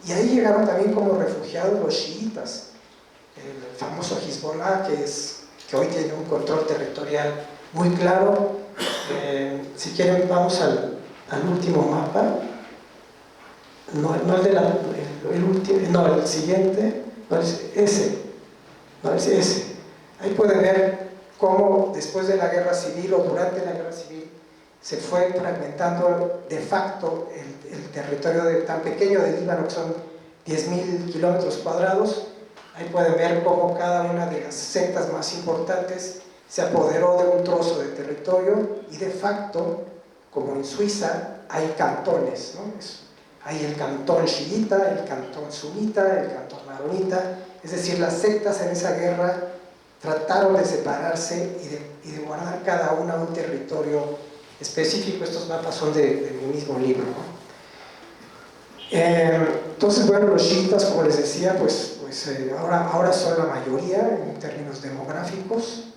I: Y ahí llegaron también como refugiados los chiitas, el famoso Hezbollah, que hoy tiene un control territorial muy claro. Si quieren, vamos al último mapa. No el de el último, no, el siguiente, no, es ese. No, es ese. Ahí pueden ver cómo después de la guerra civil o durante la guerra civil se fue fragmentando de facto el territorio tan pequeño de Líbano, que son 10.000 kilómetros cuadrados. Ahí pueden ver cómo cada una de las sectas más importantes se apoderó de un trozo de territorio y de facto, como en Suiza, hay cantones, ¿no? Hay el cantón chiita, el cantón sunita, el cantón maronita. Es decir, las sectas en esa guerra trataron de separarse y de guardar cada una un territorio específico. Estos mapas son de mi mismo libro, ¿no? Entonces, bueno, los chiitas, como les decía, ahora son la mayoría en términos demográficos,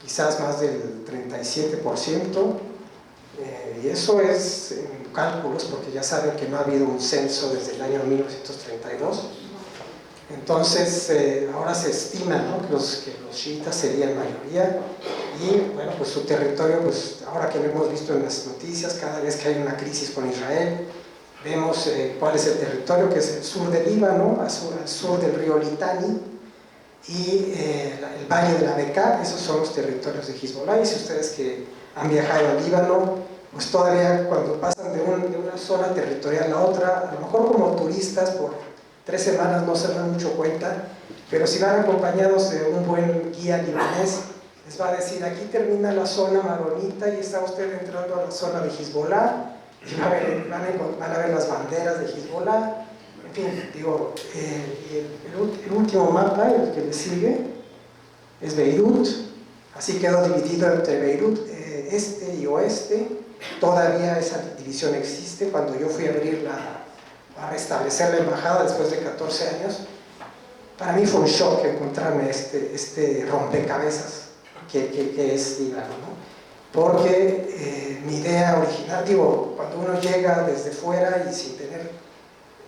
I: quizás más del 37%, y eso es en cálculos, porque ya saben que no ha habido un censo desde el año 1932. Entonces, ahora se estima, ¿no?, que los chiitas serían mayoría, y bueno, pues su territorio, pues ahora que lo hemos visto en las noticias, cada vez que hay una crisis con Israel, vemos cuál es el territorio, que es el sur del Líbano, al sur del río Litani, y el valle de la Bekaa. Esos son los territorios de Hezbollah. Y si ustedes que han viajado al Líbano, pues todavía cuando pasan de una zona territorial a otra, a lo mejor como turistas por 3 semanas no se dan mucho cuenta, pero si van acompañados de un buen guía libanés, les va a decir: aquí termina la zona maronita y está usted entrando a la zona de Hezbollah, y van a ver las banderas de Hezbollah. En fin, digo, el último mapa, el que le sigue, es Beirut. Así quedó dividido entre Beirut este y oeste. Todavía esa división existe. Cuando yo fui a restablecer la embajada después de 14 años, para mí fue un shock encontrarme este rompecabezas que es Líbano, ¿no? Porque mi idea original, digo, cuando uno llega desde fuera y sin tener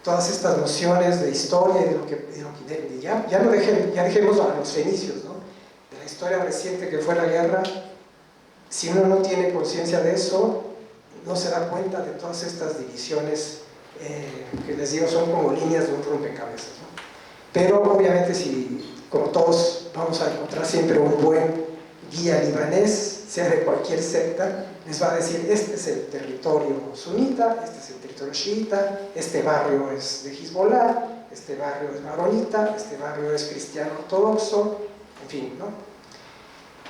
I: todas estas nociones de historia y de lo que ya dejemos a los fenicios, ¿no?, de la historia reciente que fue la guerra. Si uno no tiene conciencia de eso, no se da cuenta de todas estas divisiones que les digo son como líneas de un rompecabezas, ¿no? Pero obviamente, si como todos vamos a encontrar siempre un buen guía libanés, sea de cualquier secta, les va a decir: este es el territorio sunita, este es el territorio chiita, este barrio es de Hezbollah, este barrio es maronita, este barrio es cristiano ortodoxo, en fin, ¿no?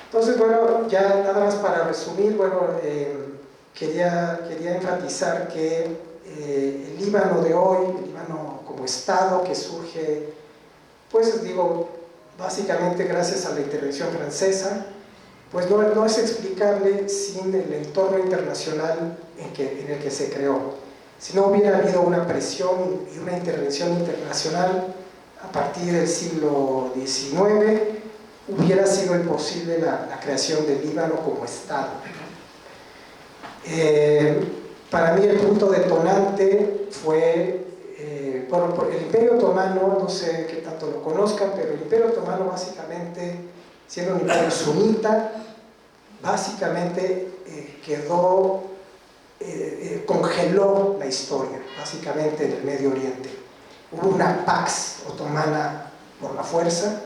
I: Entonces, bueno, ya nada más para resumir, bueno, quería enfatizar que el Líbano de hoy, el Líbano como Estado que surge, pues digo, básicamente gracias a la intervención francesa, pues no es explicable sin el entorno internacional en el que se creó. Si no hubiera habido una presión y una intervención internacional a partir del siglo XIX, hubiera sido imposible la creación del Líbano como Estado. Para mí el punto detonante fue, el Imperio Otomano, no sé qué tanto lo conozcan, pero el Imperio Otomano básicamente, siendo un imperio sunita, básicamente congeló la historia, básicamente en el Medio Oriente. Hubo una Pax Otomana por la fuerza,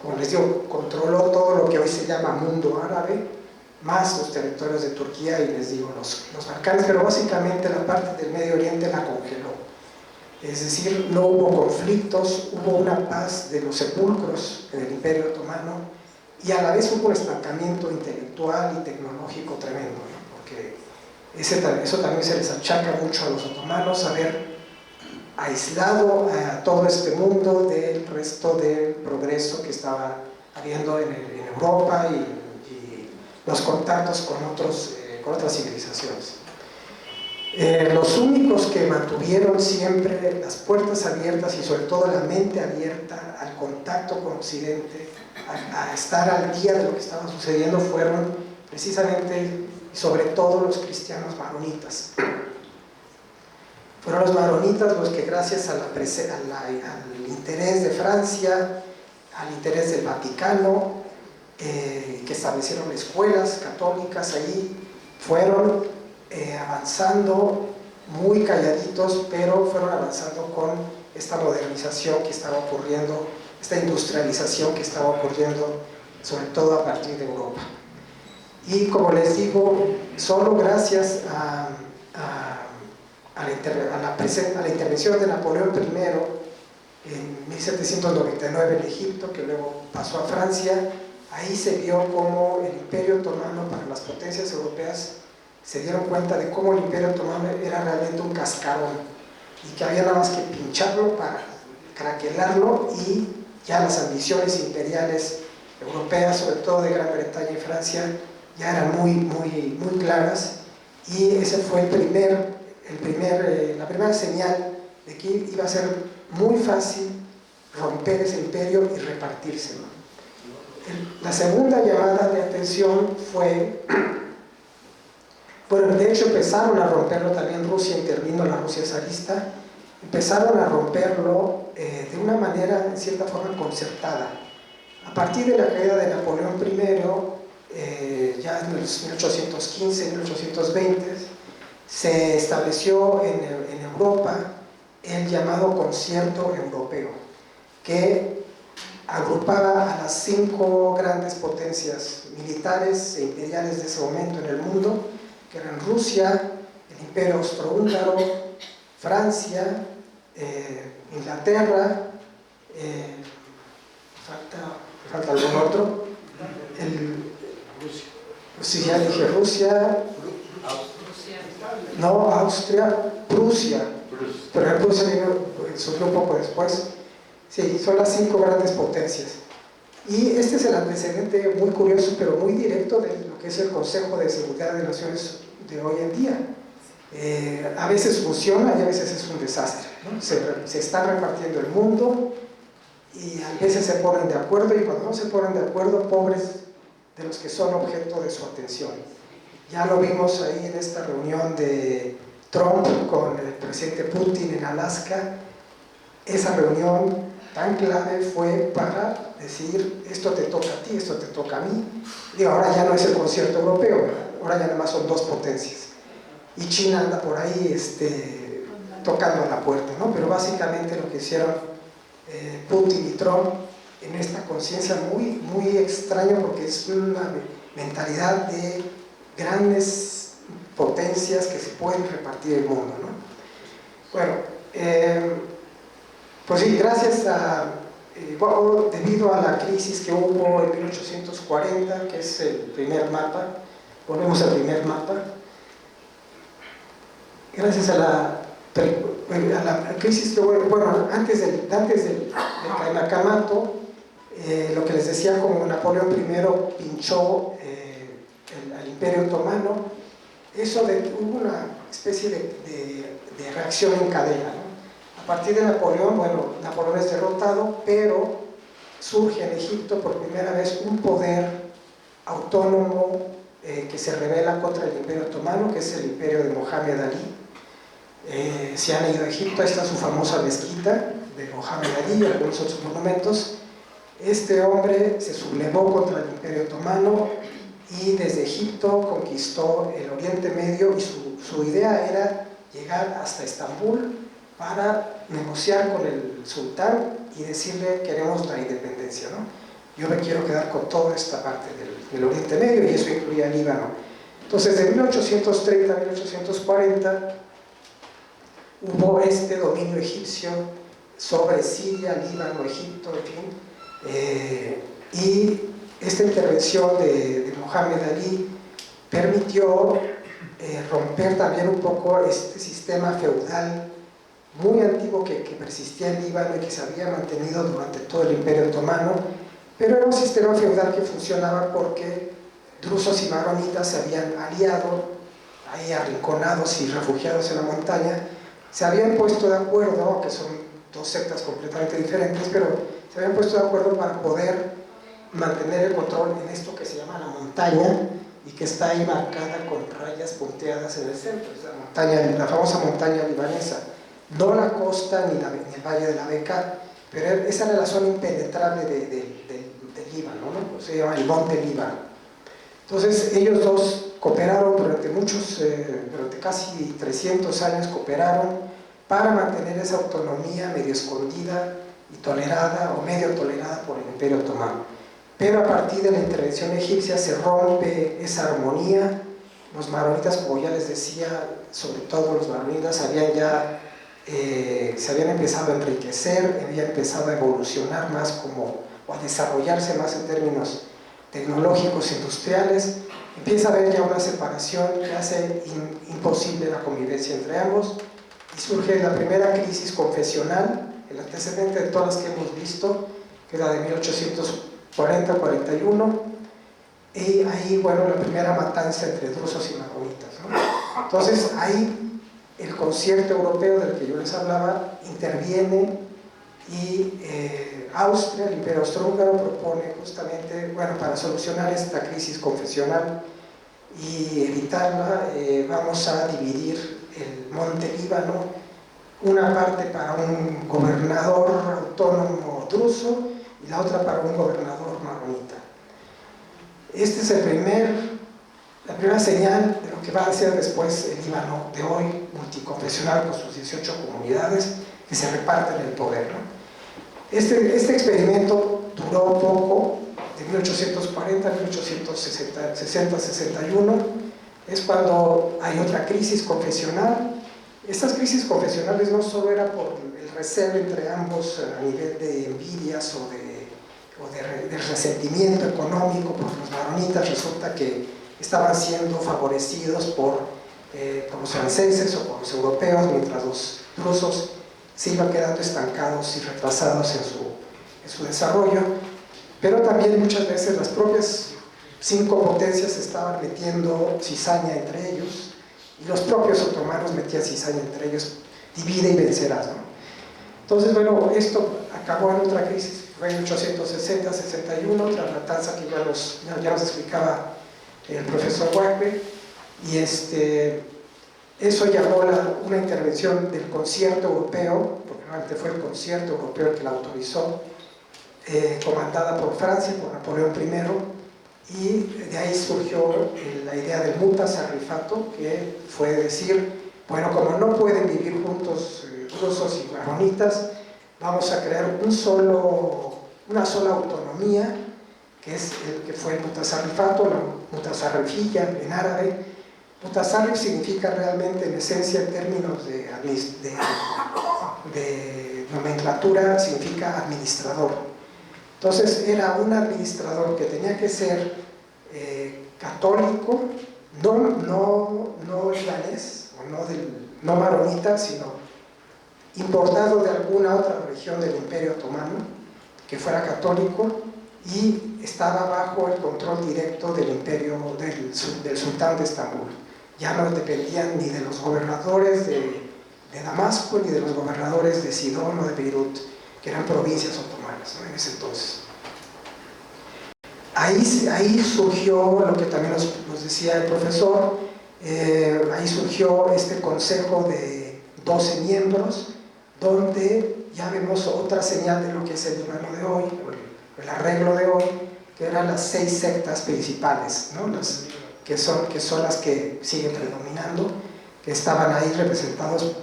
I: como les digo, controló todo lo que hoy se llama mundo árabe, más los territorios de Turquía y les digo los Balcanes, pero básicamente la parte del Medio Oriente la congeló. Es decir, no hubo conflictos, hubo una paz de los sepulcros en el Imperio Otomano y a la vez hubo un estancamiento intelectual y tecnológico tremendo, ¿no? Porque eso también se les achaca mucho a los otomanos, haber aislado a todo este mundo del resto del progreso que estaba habiendo en Europa y los contactos con otras civilizaciones. Los únicos que mantuvieron siempre las puertas abiertas y sobre todo la mente abierta al contacto con Occidente, a estar al día de lo que estaba sucediendo, fueron precisamente y sobre todo los cristianos maronitas. Fueron los maronitas los que gracias al interés de Francia, al interés del Vaticano, que establecieron escuelas católicas allí, fueron avanzando muy calladitos, pero fueron avanzando con esta modernización que estaba ocurriendo, esta industrialización que estaba ocurriendo, sobre todo a partir de Europa. Y como les digo, solo gracias a la intervención de Napoleón I en 1799 en Egipto, que luego pasó a Francia, ahí se vio cómo el Imperio Otomano, para las potencias europeas, se dieron cuenta de cómo el Imperio Otomano era realmente un cascarón y que había nada más que pincharlo para craquelarlo y ya las ambiciones imperiales europeas, sobre todo de Gran Bretaña y Francia, ya eran muy claras, y ese fue la primera señal de que iba a ser muy fácil romper ese imperio y repartírselo. La segunda llamada de atención fue, bueno, de hecho empezaron a romperlo, también Rusia intervino, la Rusia zarista, empezaron a romperlo de una manera, en cierta forma, concertada. A partir de la caída de Napoleón I, ya en los 1815, 1820, se estableció en Europa el llamado Concierto Europeo, que agrupaba a las 5 grandes potencias militares e imperiales de ese momento en el mundo, que eran Rusia, el Imperio Austrohúngaro, Francia, Inglaterra, falta algún otro, sí, ya dije Rusia, no, Austria, Prusia, pero Prusia surgió un poco después. Sí, son las 5 grandes potencias. Y este es el antecedente muy curioso, pero muy directo de lo que es el Consejo de Seguridad de Naciones de hoy en día. A veces funciona y a veces es un desastre, ¿no? Se está repartiendo el mundo y a veces se ponen de acuerdo, y cuando no se ponen de acuerdo, pobres de los que son objeto de su atención. Ya lo vimos ahí en esta reunión de Trump con el presidente Putin en Alaska. Esa reunión tan clave fue para decir: esto te toca a ti, esto te toca a mí. Digo, ahora ya no es el concierto europeo, ahora ya nada más son 2 potencias. Y China anda por ahí tocando a la puerta, ¿no? Pero básicamente lo que hicieron Putin y Trump en esta conciencia muy extraña, porque es una mentalidad de grandes potencias que se pueden repartir el mundo, ¿no? Bueno, pues sí, gracias debido a la crisis que hubo en 1840, que es el primer mapa, volvemos al primer mapa, gracias a la crisis que hubo, bueno, antes del Climacamato, lo que les decía, como Napoleón I pinchó al Imperio Otomano, hubo una especie de reacción en cadena, ¿no? A partir de Napoleón, bueno, Napoleón es derrotado, pero surge en Egipto por primera vez un poder autónomo, que se rebela contra el Imperio Otomano, que es el imperio de Mohamed Ali. Si han ido a Egipto, ahí está su famosa mezquita de Mohamed Ali y algunos otros monumentos. Este hombre se sublevó contra el Imperio Otomano y desde Egipto conquistó el Oriente Medio, y su idea era llegar hasta Estambul para negociar con el sultán y decirle: queremos la independencia, ¿no? Yo me quiero quedar con toda esta parte del Oriente Medio, y eso incluía Líbano. Entonces, de 1830 a 1840 hubo este dominio egipcio sobre Siria, Líbano, Egipto, en fin, y esta intervención de Mohamed Ali permitió romper también un poco este sistema feudal muy antiguo que persistía en Líbano y que se había mantenido durante todo el Imperio Otomano, pero era un sistema feudal que funcionaba porque drusos y maronitas se habían aliado, ahí arrinconados y refugiados en la montaña, se habían puesto de acuerdo, aunque son dos sectas completamente diferentes, pero se habían puesto de acuerdo para poder mantener el control en esto que se llama la montaña, y que está ahí marcada con rayas punteadas en el centro. Es la montaña, la famosa montaña libanesa, no la costa ni el valle de la Beca, pero esa era la zona impenetrable del Líbano, ¿no? Se llama el monte Líbano. Entonces ellos dos cooperaron durante casi 300 años, cooperaron para mantener esa autonomía medio escondida y tolerada, o medio tolerada, por el Imperio Otomano. Pero a partir de la intervención egipcia se rompe esa armonía. Los maronitas, como ya les decía, sobre todo los maronitas, se habían empezado a enriquecer, habían empezado a evolucionar más o a desarrollarse más en términos tecnológicos, industriales. Empieza a haber ya una separación que hace imposible la convivencia entre ambos, y surge la primera crisis confesional, el antecedente de todas las que hemos visto, que es la de 1840-41, y ahí, bueno, la primera matanza entre drusos y maronitas, ¿no? Entonces ahí el concierto europeo del que yo les hablaba interviene, y Austria, el Imperio Austrohúngaro, propone justamente, bueno, para solucionar esta crisis confesional y evitarla, vamos a dividir el monte Líbano, una parte para un gobernador autónomo druso y la otra para un gobernador maronita. Esta es la primera señal de lo que va a ser después el Líbano de hoy, multiconfesional, con sus 18 comunidades que se reparten el poder, ¿no? Este experimento duró poco, de 1840 a 1860-61, es cuando hay otra crisis confesional. Estas crisis confesionales no solo eran por el recelo entre ambos a nivel de envidias o de resentimiento económico, porque los maronitas resulta que estaban siendo favorecidos por los franceses o por los europeos, mientras los rusos se iban quedando estancados y retrasados en su desarrollo. Pero también muchas veces las propias 5 potencias estaban metiendo cizaña entre ellos, y los propios otomanos metían cizaña entre ellos, divide y vencerás, ¿no? Entonces, bueno, esto acabó en otra crisis, fue en 1860-61, otra matanza que ya nos explicaba el profesor Wagner, y eso llamó una intervención del concierto europeo, porque realmente fue el concierto europeo el que la autorizó, comandada por Francia, por Napoleón I, y de ahí surgió la idea del mutasarrifato, que fue decir, bueno, como no pueden vivir juntos drusos y maronitas, vamos a crear una sola autonomía, que es el que fue el mutasarrifato, la mutasarrifilla en árabe. Mutasarrif significa realmente, en esencia, en términos de nomenclatura, significa administrador. Entonces era un administrador que tenía que ser católico, no libanés, o no maronita, sino importado de alguna otra región del Imperio Otomano, que fuera católico, y estaba bajo el control directo del imperio del sultán de Estambul. Ya no dependían ni de los gobernadores de Damasco, ni de los gobernadores de Sidón o de Beirut, que eran provincias otomanas, ¿no?, en ese entonces. ahí surgió lo que también nos decía el profesor, ahí surgió este consejo de 12 miembros, donde ya vemos otra señal de lo que es el Líbano de hoy, el arreglo de hoy, que eran las 6 sectas principales, ¿no? que son las que siguen predominando, que estaban ahí representados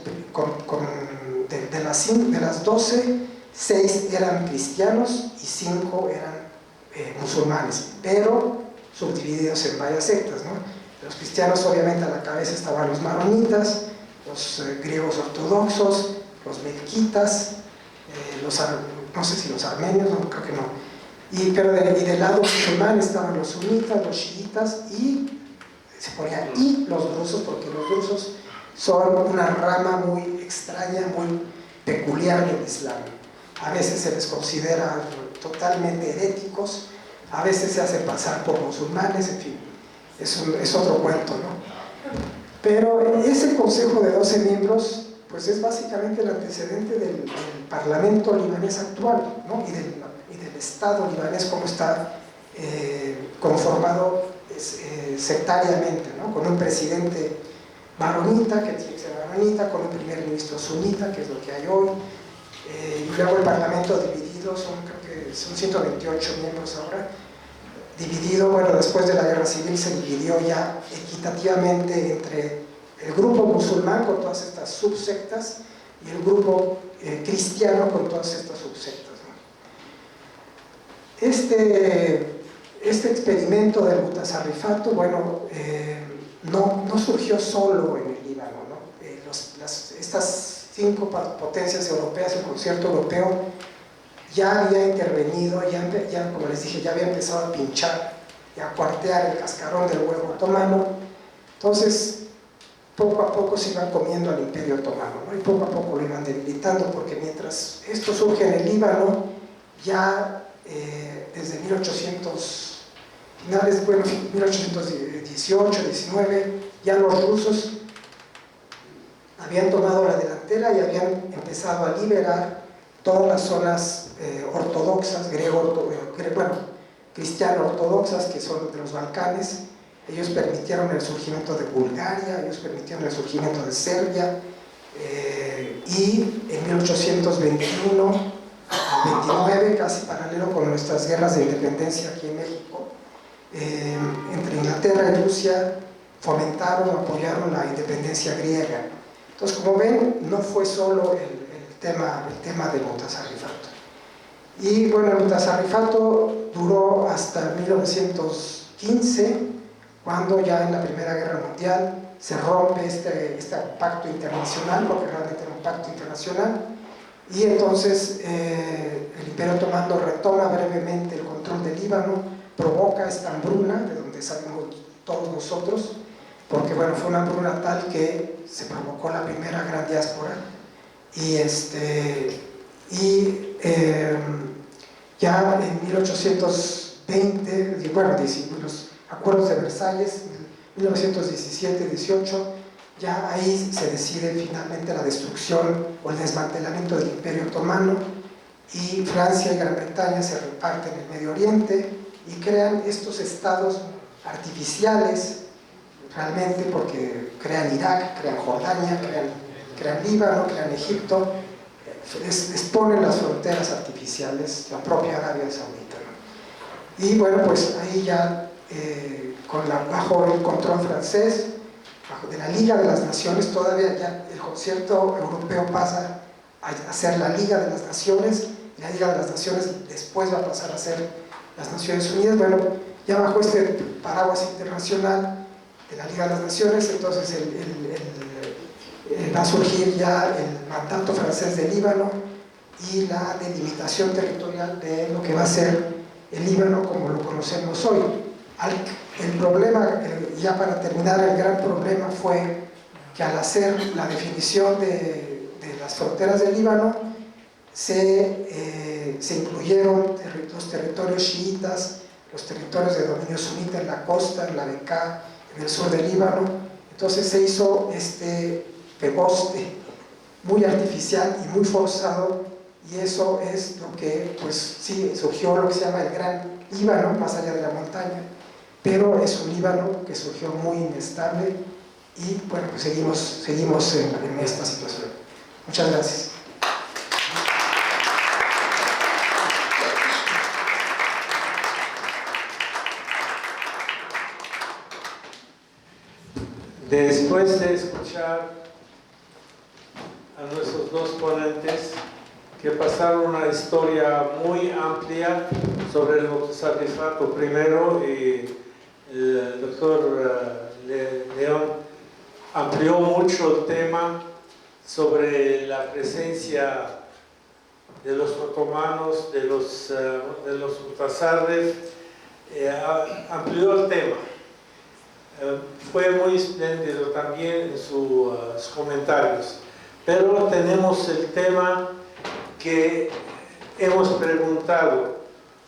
I: de las 12, 6 eran cristianos y 5 eran musulmanes, pero subdivididos en varias sectas, ¿no? Los cristianos, obviamente, a la cabeza estaban los maronitas, los griegos ortodoxos, los melquitas, no sé si los armenios, no, creo que no. Y del lado musulmán estaban los sunitas, los chiitas y se ponía y los drusos, porque los drusos son una rama muy extraña, muy peculiar del Islam. A veces se les considera totalmente heréticos, a veces se hacen pasar por musulmanes, en fin, es otro cuento, ¿no? Pero ese consejo de 12 miembros pues es básicamente el antecedente del parlamento libanés actual, ¿no? y del Estado libanés, como está conformado sectariamente, ¿no? Con un presidente maronita, que tiene que ser maronita, con un primer ministro sunita, que es lo que hay hoy, y luego el parlamento dividido, creo que son 128 miembros ahora, dividido, bueno, después de la guerra civil se dividió ya equitativamente entre el grupo musulmán con todas estas subsectas y el grupo cristiano con todas estas subsectas, ¿no? Este experimento del mutasarrifato, bueno, no surgió solo en el Líbano, ¿no? Estas 5 potencias europeas, el concierto europeo, ya había intervenido, ya, como les dije, ya había empezado a pinchar y a cuartear el cascarón del huevo otomano. Entonces, poco a poco se iban comiendo al Imperio Otomano, ¿no? Y poco a poco lo iban debilitando, porque mientras esto surge en el Líbano, ya desde 1818, 19, ya los rusos habían tomado la delantera y habían empezado a liberar todas las zonas ortodoxas, cristiano-ortodoxas, que son de los Balcanes. Ellos permitieron el surgimiento de Bulgaria, ellos permitieron el surgimiento de Serbia, y en 1821 al 29, casi paralelo con nuestras guerras de independencia aquí en México, entre Inglaterra y Rusia fomentaron, apoyaron la independencia griega. Entonces, como ven, no fue solo el tema del mutasarrifato. Y bueno, el mutasarrifato duró hasta 1915, cuando ya en la Primera Guerra Mundial se rompe este pacto internacional, porque realmente era un pacto internacional, y entonces el Imperio Otomano retoma brevemente el control del Líbano, provoca esta hambruna, de donde salimos todos nosotros, porque bueno, fue una hambruna tal que se provocó la primera gran diáspora, ya en 1820, bueno, los acuerdos de Versalles, 1917-18, ya ahí se decide finalmente la destrucción o el desmantelamiento del Imperio Otomano, y Francia y Gran Bretaña se reparten el Medio Oriente y crean estos estados artificiales, realmente, porque crean Irak, crean Jordania, crean Líbano, crean Egipto, exponen las fronteras artificiales, la propia Arabia Saudita, ¿no? Y bueno, pues ahí ya bajo el control francés, de la Liga de las Naciones, todavía ya el concierto europeo pasa a ser la Liga de las Naciones, y la Liga de las Naciones después va a pasar a ser las Naciones Unidas. Bueno, ya bajo este paraguas internacional de la Liga de las Naciones, entonces va a surgir ya el mandato francés del Líbano y la delimitación territorial de lo que va a ser el Líbano como lo conocemos hoy. El problema, ya para terminar, el gran problema fue que al hacer la definición de las fronteras del Líbano se incluyeron los territorios chiitas, los territorios de dominio sunita en la costa, en la Bekaa, en el sur del Líbano. Entonces se hizo este peboste muy artificial y muy forzado, y eso es lo que, pues sí, surgió lo que se llama el Gran Líbano, más allá de la montaña, pero es un Líbano que surgió muy inestable y bueno, pues seguimos en esta situación. Muchas gracias.
A: Después de escuchar a nuestros dos ponentes que pasaron una historia muy amplia sobre el mutasarrifato primero, y el doctor León amplió mucho el tema sobre la presencia de los otomanos, de los mutasarrif, amplió el tema. Fue muy espléndido también en sus comentarios, pero tenemos el tema que hemos preguntado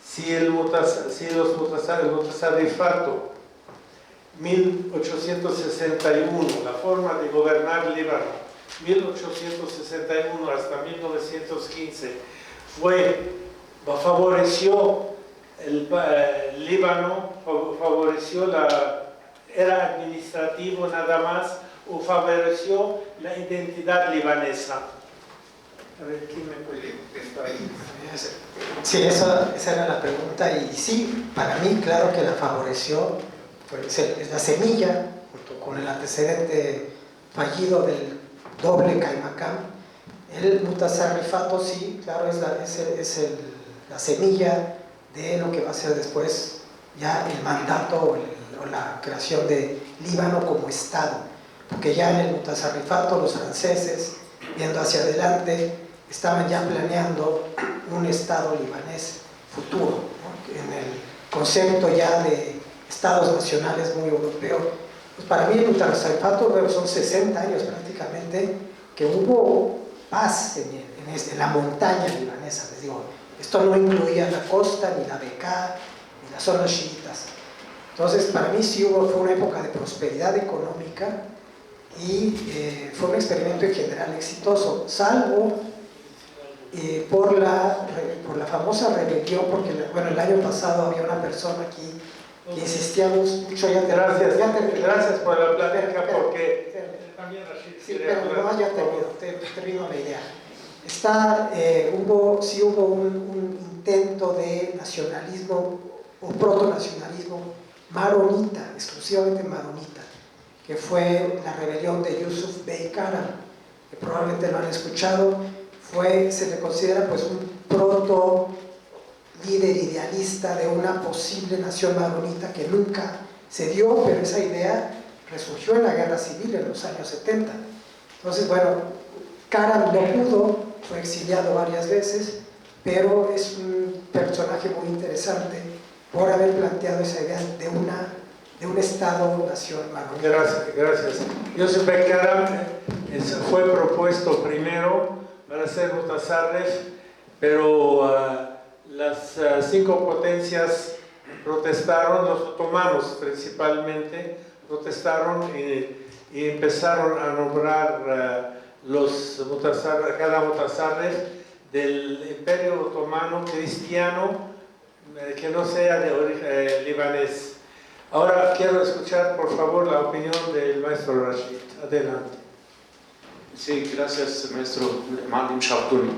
A: si el mutasarrifato 1861, la forma de gobernar Líbano 1861 hasta 1915 favoreció el Líbano, favoreció era administrativo nada más, o favoreció la identidad libanesa. A ver, ¿quién me puede contestar?
I: Sí, esa era la pregunta, y sí, para mí claro que la favoreció, pues es la semilla, junto con el antecedente fallido del doble Caimacán. El mutasarrifato, sí, claro, es la semilla de lo que va a ser después ya el mandato o la creación de Líbano como Estado, porque ya en el mutasarrifato los franceses, viendo hacia adelante, estaban ya planeando un Estado libanés futuro, ¿no? En el concepto ya de Estados nacionales muy europeo. Pues para mí el mutasarrifato son 60 años prácticamente que hubo paz en la montaña libanesa. Les digo, esto no incluía la costa, ni la Bekaa, ni las zonas chiitas. Entonces, para mí sí fue una época de prosperidad económica y fue un experimento en general exitoso, salvo por la famosa rebelión, porque bueno, el año pasado había una persona aquí que insistíamos mucho.
A: Gracias por la plática, porque también Rashid.
I: Sí, pero no, ya termino la idea. Sí hubo un intento de nacionalismo o proto-nacionalismo maronita, exclusivamente maronita, que fue la rebelión de Yusuf Bey Karam, que probablemente lo han escuchado. Se le considera pues un proto líder idealista de una posible nación maronita que nunca se dio, pero esa idea resurgió en la guerra civil en los años 70. Entonces, bueno, Karam no pudo, fue exiliado varias veces, pero es un personaje muy interesante por haber planteado esa idea de un Estado-nación maronita.
A: Gracias. Yusuf Bey Karam fue propuesto primero para ser mutasarrif, pero las 5 potencias protestaron, los otomanos principalmente, protestaron y empezaron a nombrar cada mutasarrif del Imperio Otomano cristiano que no sea de origen libanés. Ahora quiero escuchar, por favor, la opinión del maestro Rashid. Adelante.
H: Sí, gracias, maestro Malim Shartouni.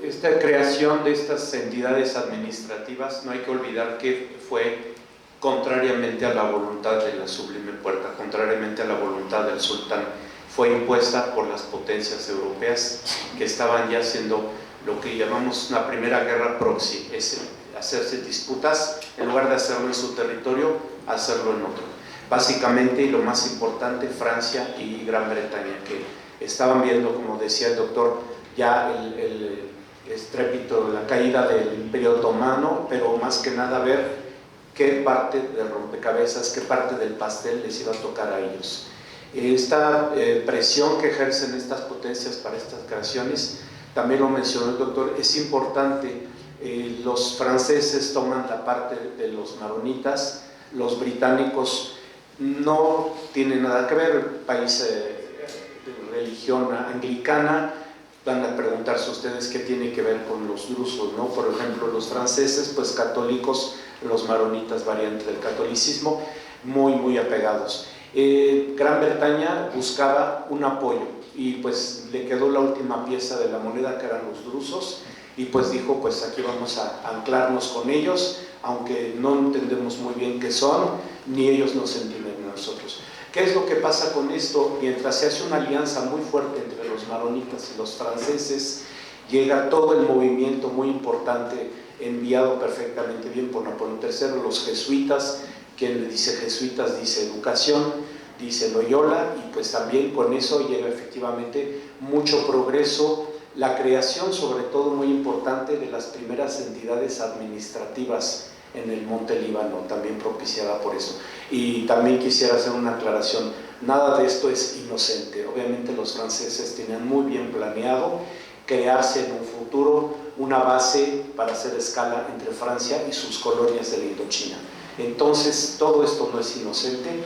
H: Esta creación de estas entidades administrativas, no hay que olvidar que fue contrariamente a la voluntad de la Sublime Puerta, contrariamente a la voluntad del sultán. Fue impuesta por las potencias europeas que estaban ya haciendo lo que llamamos una primera guerra proxy, es hacerse disputas, en lugar de hacerlo en su territorio, hacerlo en otro. Básicamente, y lo más importante, Francia y Gran Bretaña, que estaban viendo, como decía el doctor, ya el estrépito, la caída del Imperio Otomano, pero más que nada ver qué parte del rompecabezas, qué parte del pastel les iba a tocar a ellos. Esta presión que ejercen estas potencias para estas creaciones, también lo mencionó el doctor, es importante. Los franceses toman la parte de los maronitas, los británicos no tienen nada que ver, el país de religión anglicana, van a preguntarse ustedes qué tiene que ver con los drusos, ¿no? Por ejemplo, los franceses, pues católicos, los maronitas, variante del catolicismo, muy apegados. Gran Bretaña buscaba un apoyo y pues le quedó la última pieza de la moneda, que eran los drusos, y pues dijo, pues aquí vamos a anclarnos con ellos, aunque no entendemos muy bien qué son, ni ellos nos entienden a nosotros. ¿Qué es lo que pasa con esto? Mientras se hace una alianza muy fuerte entre los maronitas y los franceses, llega todo el movimiento muy importante, enviado perfectamente bien por Napoleón III, los jesuitas. Quien le dice jesuitas dice educación, dice Loyola, y pues también con eso llega efectivamente mucho progreso, la creación sobre todo muy importante de las primeras entidades administrativas en el Monte Líbano, también propiciada por eso. Y también quisiera hacer una aclaración, nada de esto es inocente. Obviamente los franceses tenían muy bien planeado crearse en un futuro una base para hacer escala entre Francia y sus colonias de la Indochina. Entonces todo esto no es inocente,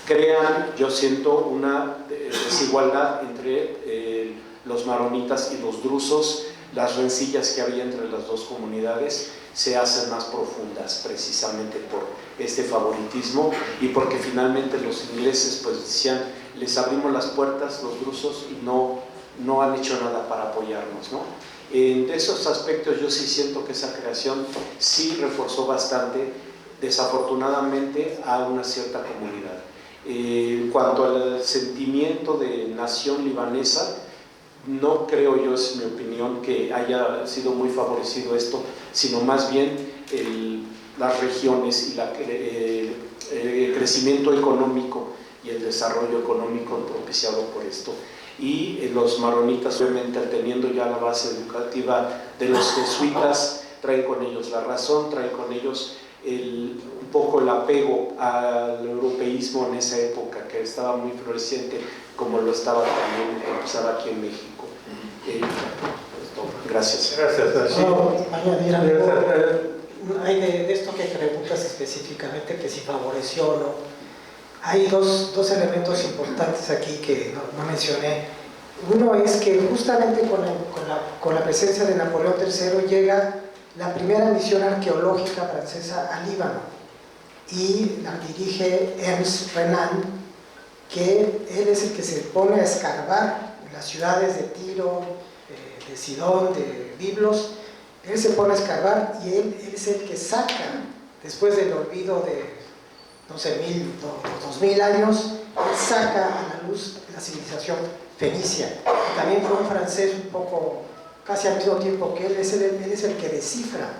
H: crean, yo siento, una desigualdad entre los maronitas y los drusos. Las rencillas que había entre las dos comunidades se hacen más profundas precisamente por este favoritismo y porque finalmente los ingleses pues decían, les abrimos las puertas los drusos y no han hecho nada para apoyarnos, ¿no? En esos aspectos yo sí siento que esa creación sí reforzó bastante, desafortunadamente, a una cierta comunidad. En cuanto al sentimiento de nación libanesa, no creo yo, es mi opinión, que haya sido muy favorecido esto, sino más bien las regiones y el crecimiento económico y el desarrollo económico propiciado por esto. Y los maronitas, obviamente, teniendo ya la base educativa de los jesuitas, traen con ellos la razón, traen con ellos un poco el apego al europeísmo en esa época, que estaba muy floreciente, como lo estaba también empezaba aquí en México. Gracias.
A: Gracias.
I: Añadir algo. Hay de esto que preguntas específicamente, que si favoreció o no. Hay dos elementos importantes aquí que no mencioné. Uno es que justamente con la presencia de Napoleón III llega la primera misión arqueológica francesa al Líbano y la dirige Ernest Renan, que él es el que se pone a escarbar en las ciudades de Tiro, de Sidón, de Biblos. Él se pone a escarbar y él es el que saca, después del olvido de no sé, 2000 años, él saca a la luz la civilización fenicia. También fue un francés un poco, casi al mismo tiempo que él es el que descifra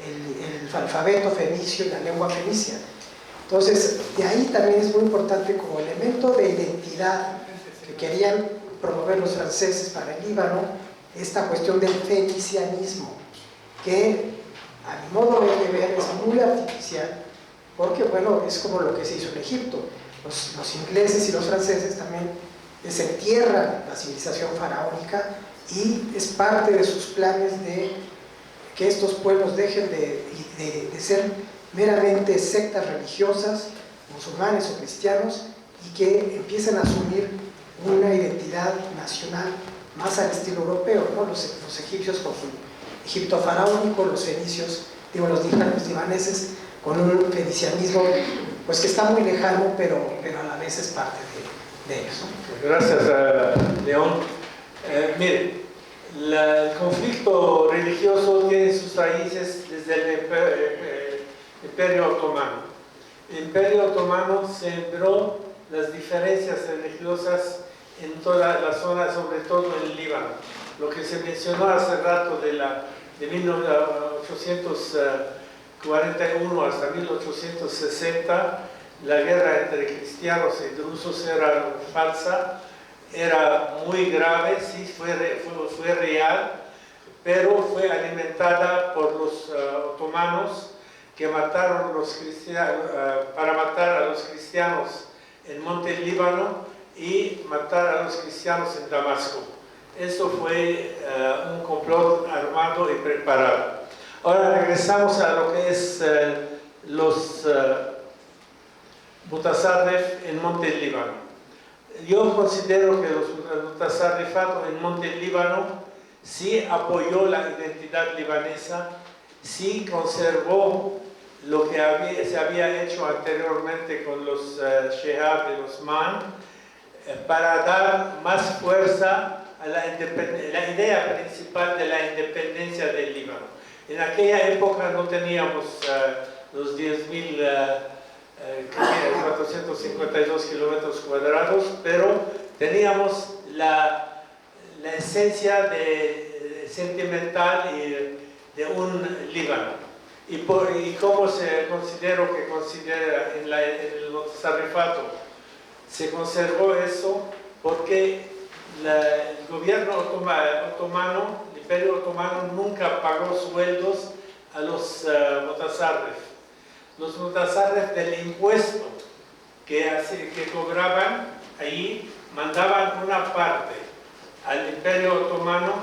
I: el alfabeto fenicio y la lengua fenicia. Entonces, de ahí también es muy importante como elemento de identidad que querían promover los franceses para el Líbano, esta cuestión del fenicianismo, que a mi modo de ver es muy artificial, porque bueno, es como lo que se hizo en Egipto. Los ingleses y los franceses también desentierran la civilización faraónica y es parte de sus planes de que estos pueblos dejen de ser meramente sectas religiosas, musulmanes o cristianos, y que empiecen a asumir una identidad nacional más al estilo europeo, ¿no? Los egipcios con su Egipto faraónico, los fenicios, los libaneses con un fenicianismo pues que está muy lejano, pero a la vez es parte de ellos, ¿no?
A: Gracias, León. Mire, el conflicto religioso tiene sus raíces desde el Imperio Otomano. El Imperio Otomano sembró las diferencias religiosas en toda la zona, sobre todo en el Líbano. Lo que se mencionó hace rato de 1841 hasta 1860, la guerra entre cristianos y drusos era falsa, era muy grave, sí, fue real, pero fue alimentada por los otomanos, que mataron para matar a los cristianos en Monte Líbano y matar a los cristianos en Damasco. Eso fue un complot armado y preparado. Ahora regresamos a lo que es los Mutasarref en Monte Líbano. yo considero que los mutasarrifatos en Monte Líbano sí apoyó la identidad libanesa, sí conservó lo que se había hecho anteriormente con los Shehab y los Man, para dar más fuerza a la idea principal de la independencia del Líbano. En aquella época no teníamos los 10.452 kilómetros cuadrados, pero teníamos la esencia sentimental de un Líbano. Y cómo se considera en el mutasarrifato se conservó eso, porque el gobierno otomano, el Imperio Otomano, nunca pagó sueldos a los mutasarrif. Los mutasarrif del impuesto que cobraban ahí, mandaban una parte al Imperio Otomano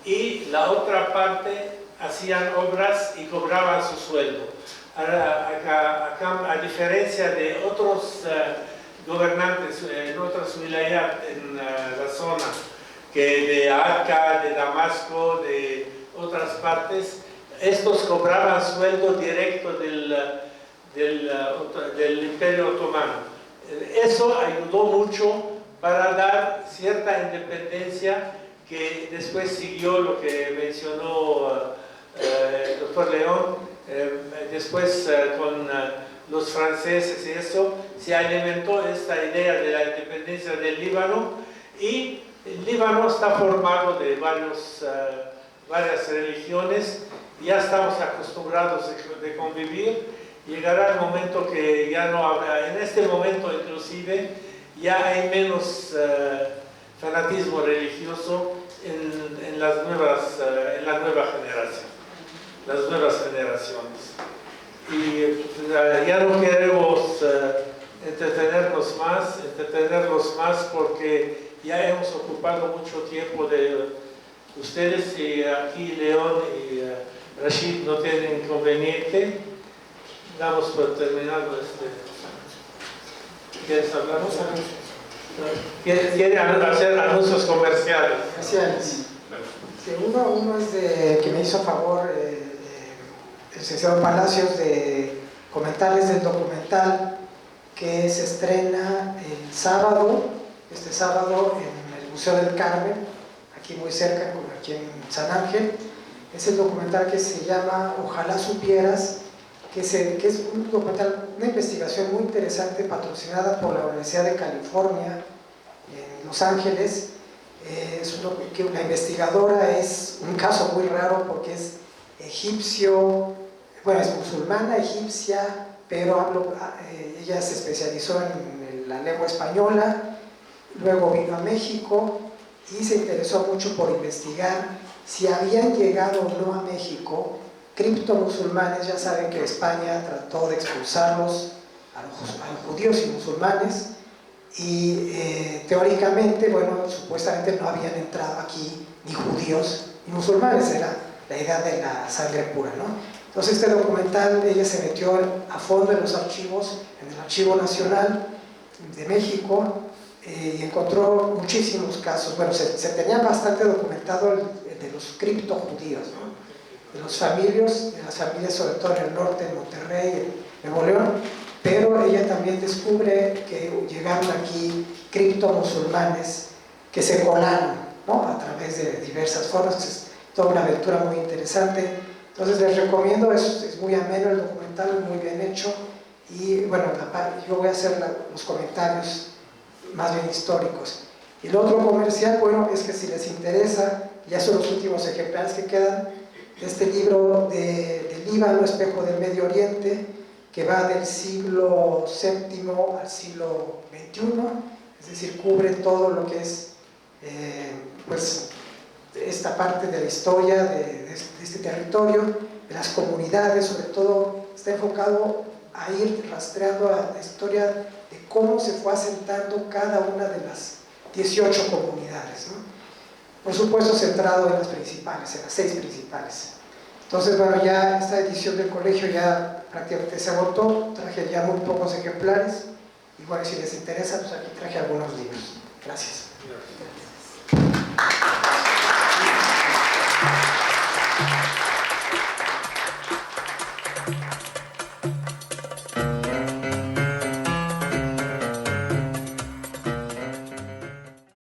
A: y la otra parte hacían obras y cobraban su sueldo. A diferencia de otros gobernantes en otras wilayat en la zona, que de Akka, de Damasco, de otras partes, estos cobraban sueldo directo del Imperio Otomano. Eso ayudó mucho para dar cierta independencia, que después siguió lo que mencionó el doctor León, después con los franceses y eso, se alimentó esta idea de la independencia del Líbano, y el Líbano está formado de varias religiones, ya estamos acostumbrados de convivir. Llegará el momento que ya no habrá, en este momento inclusive, ya hay menos fanatismo religioso en la nueva generación, las nuevas generaciones. Y ya no queremos entretenerlos más porque ya hemos ocupado mucho tiempo de ustedes, y aquí León y Rashid no tienen inconveniente. Damos por terminado ¿Quieres hablar? ¿Quiere hacer anuncios comerciales?
I: Gracias. Sí, uno es que me hizo favor el licenciado Palacios de comentarles del documental que se estrena este sábado en el Museo del Carmen, aquí muy cerca, aquí en San Ángel. Es el documental que se llama Ojalá supieras, que es un documental, una investigación muy interesante patrocinada por la Universidad de California en Los Ángeles. La investigadora es un caso muy raro porque es egipcio, bueno, es musulmana, egipcia, pero ella se especializó en la lengua española, luego vino a México y se interesó mucho por investigar si habían llegado o no a México criptomusulmanes. Ya saben que España trató de expulsarlos a los judíos y musulmanes, y teóricamente, bueno, supuestamente no habían entrado aquí ni judíos ni musulmanes, era la idea de la sangre pura, ¿no? Entonces este documental, ella se metió a fondo en los archivos, en el Archivo Nacional de México, y encontró muchísimos casos. Bueno, se tenía bastante documentado el de los criptojudíos, ¿no? De las familias sobre todo en el norte, en Monterrey, en Nuevo León, pero ella también descubre que llegaron aquí criptomusulmanes que se colaron, ¿no? A través de diversas formas. Es toda una aventura muy interesante. Entonces les recomiendo, es muy ameno el documental, muy bien hecho, y bueno, yo voy a hacer los comentarios más bien históricos. Y el otro comercial, bueno, es que si les interesa, ya son los últimos ejemplares que quedan de este libro de Líbano, Espejo del Medio Oriente, que va del siglo VII al siglo XXI, es decir, cubre todo lo que es pues esta parte de la historia de este territorio, de las comunidades. Sobre todo está enfocado a ir rastreando a la historia de cómo se fue asentando cada una de las 18 comunidades, ¿no? Por supuesto centrado en las principales, en las 6 principales. Entonces, bueno, ya esta edición del colegio ya prácticamente se agotó, traje ya muy pocos ejemplares, Y bueno, si les interesa, pues aquí traje algunos libros. Gracias.
A: Gracias.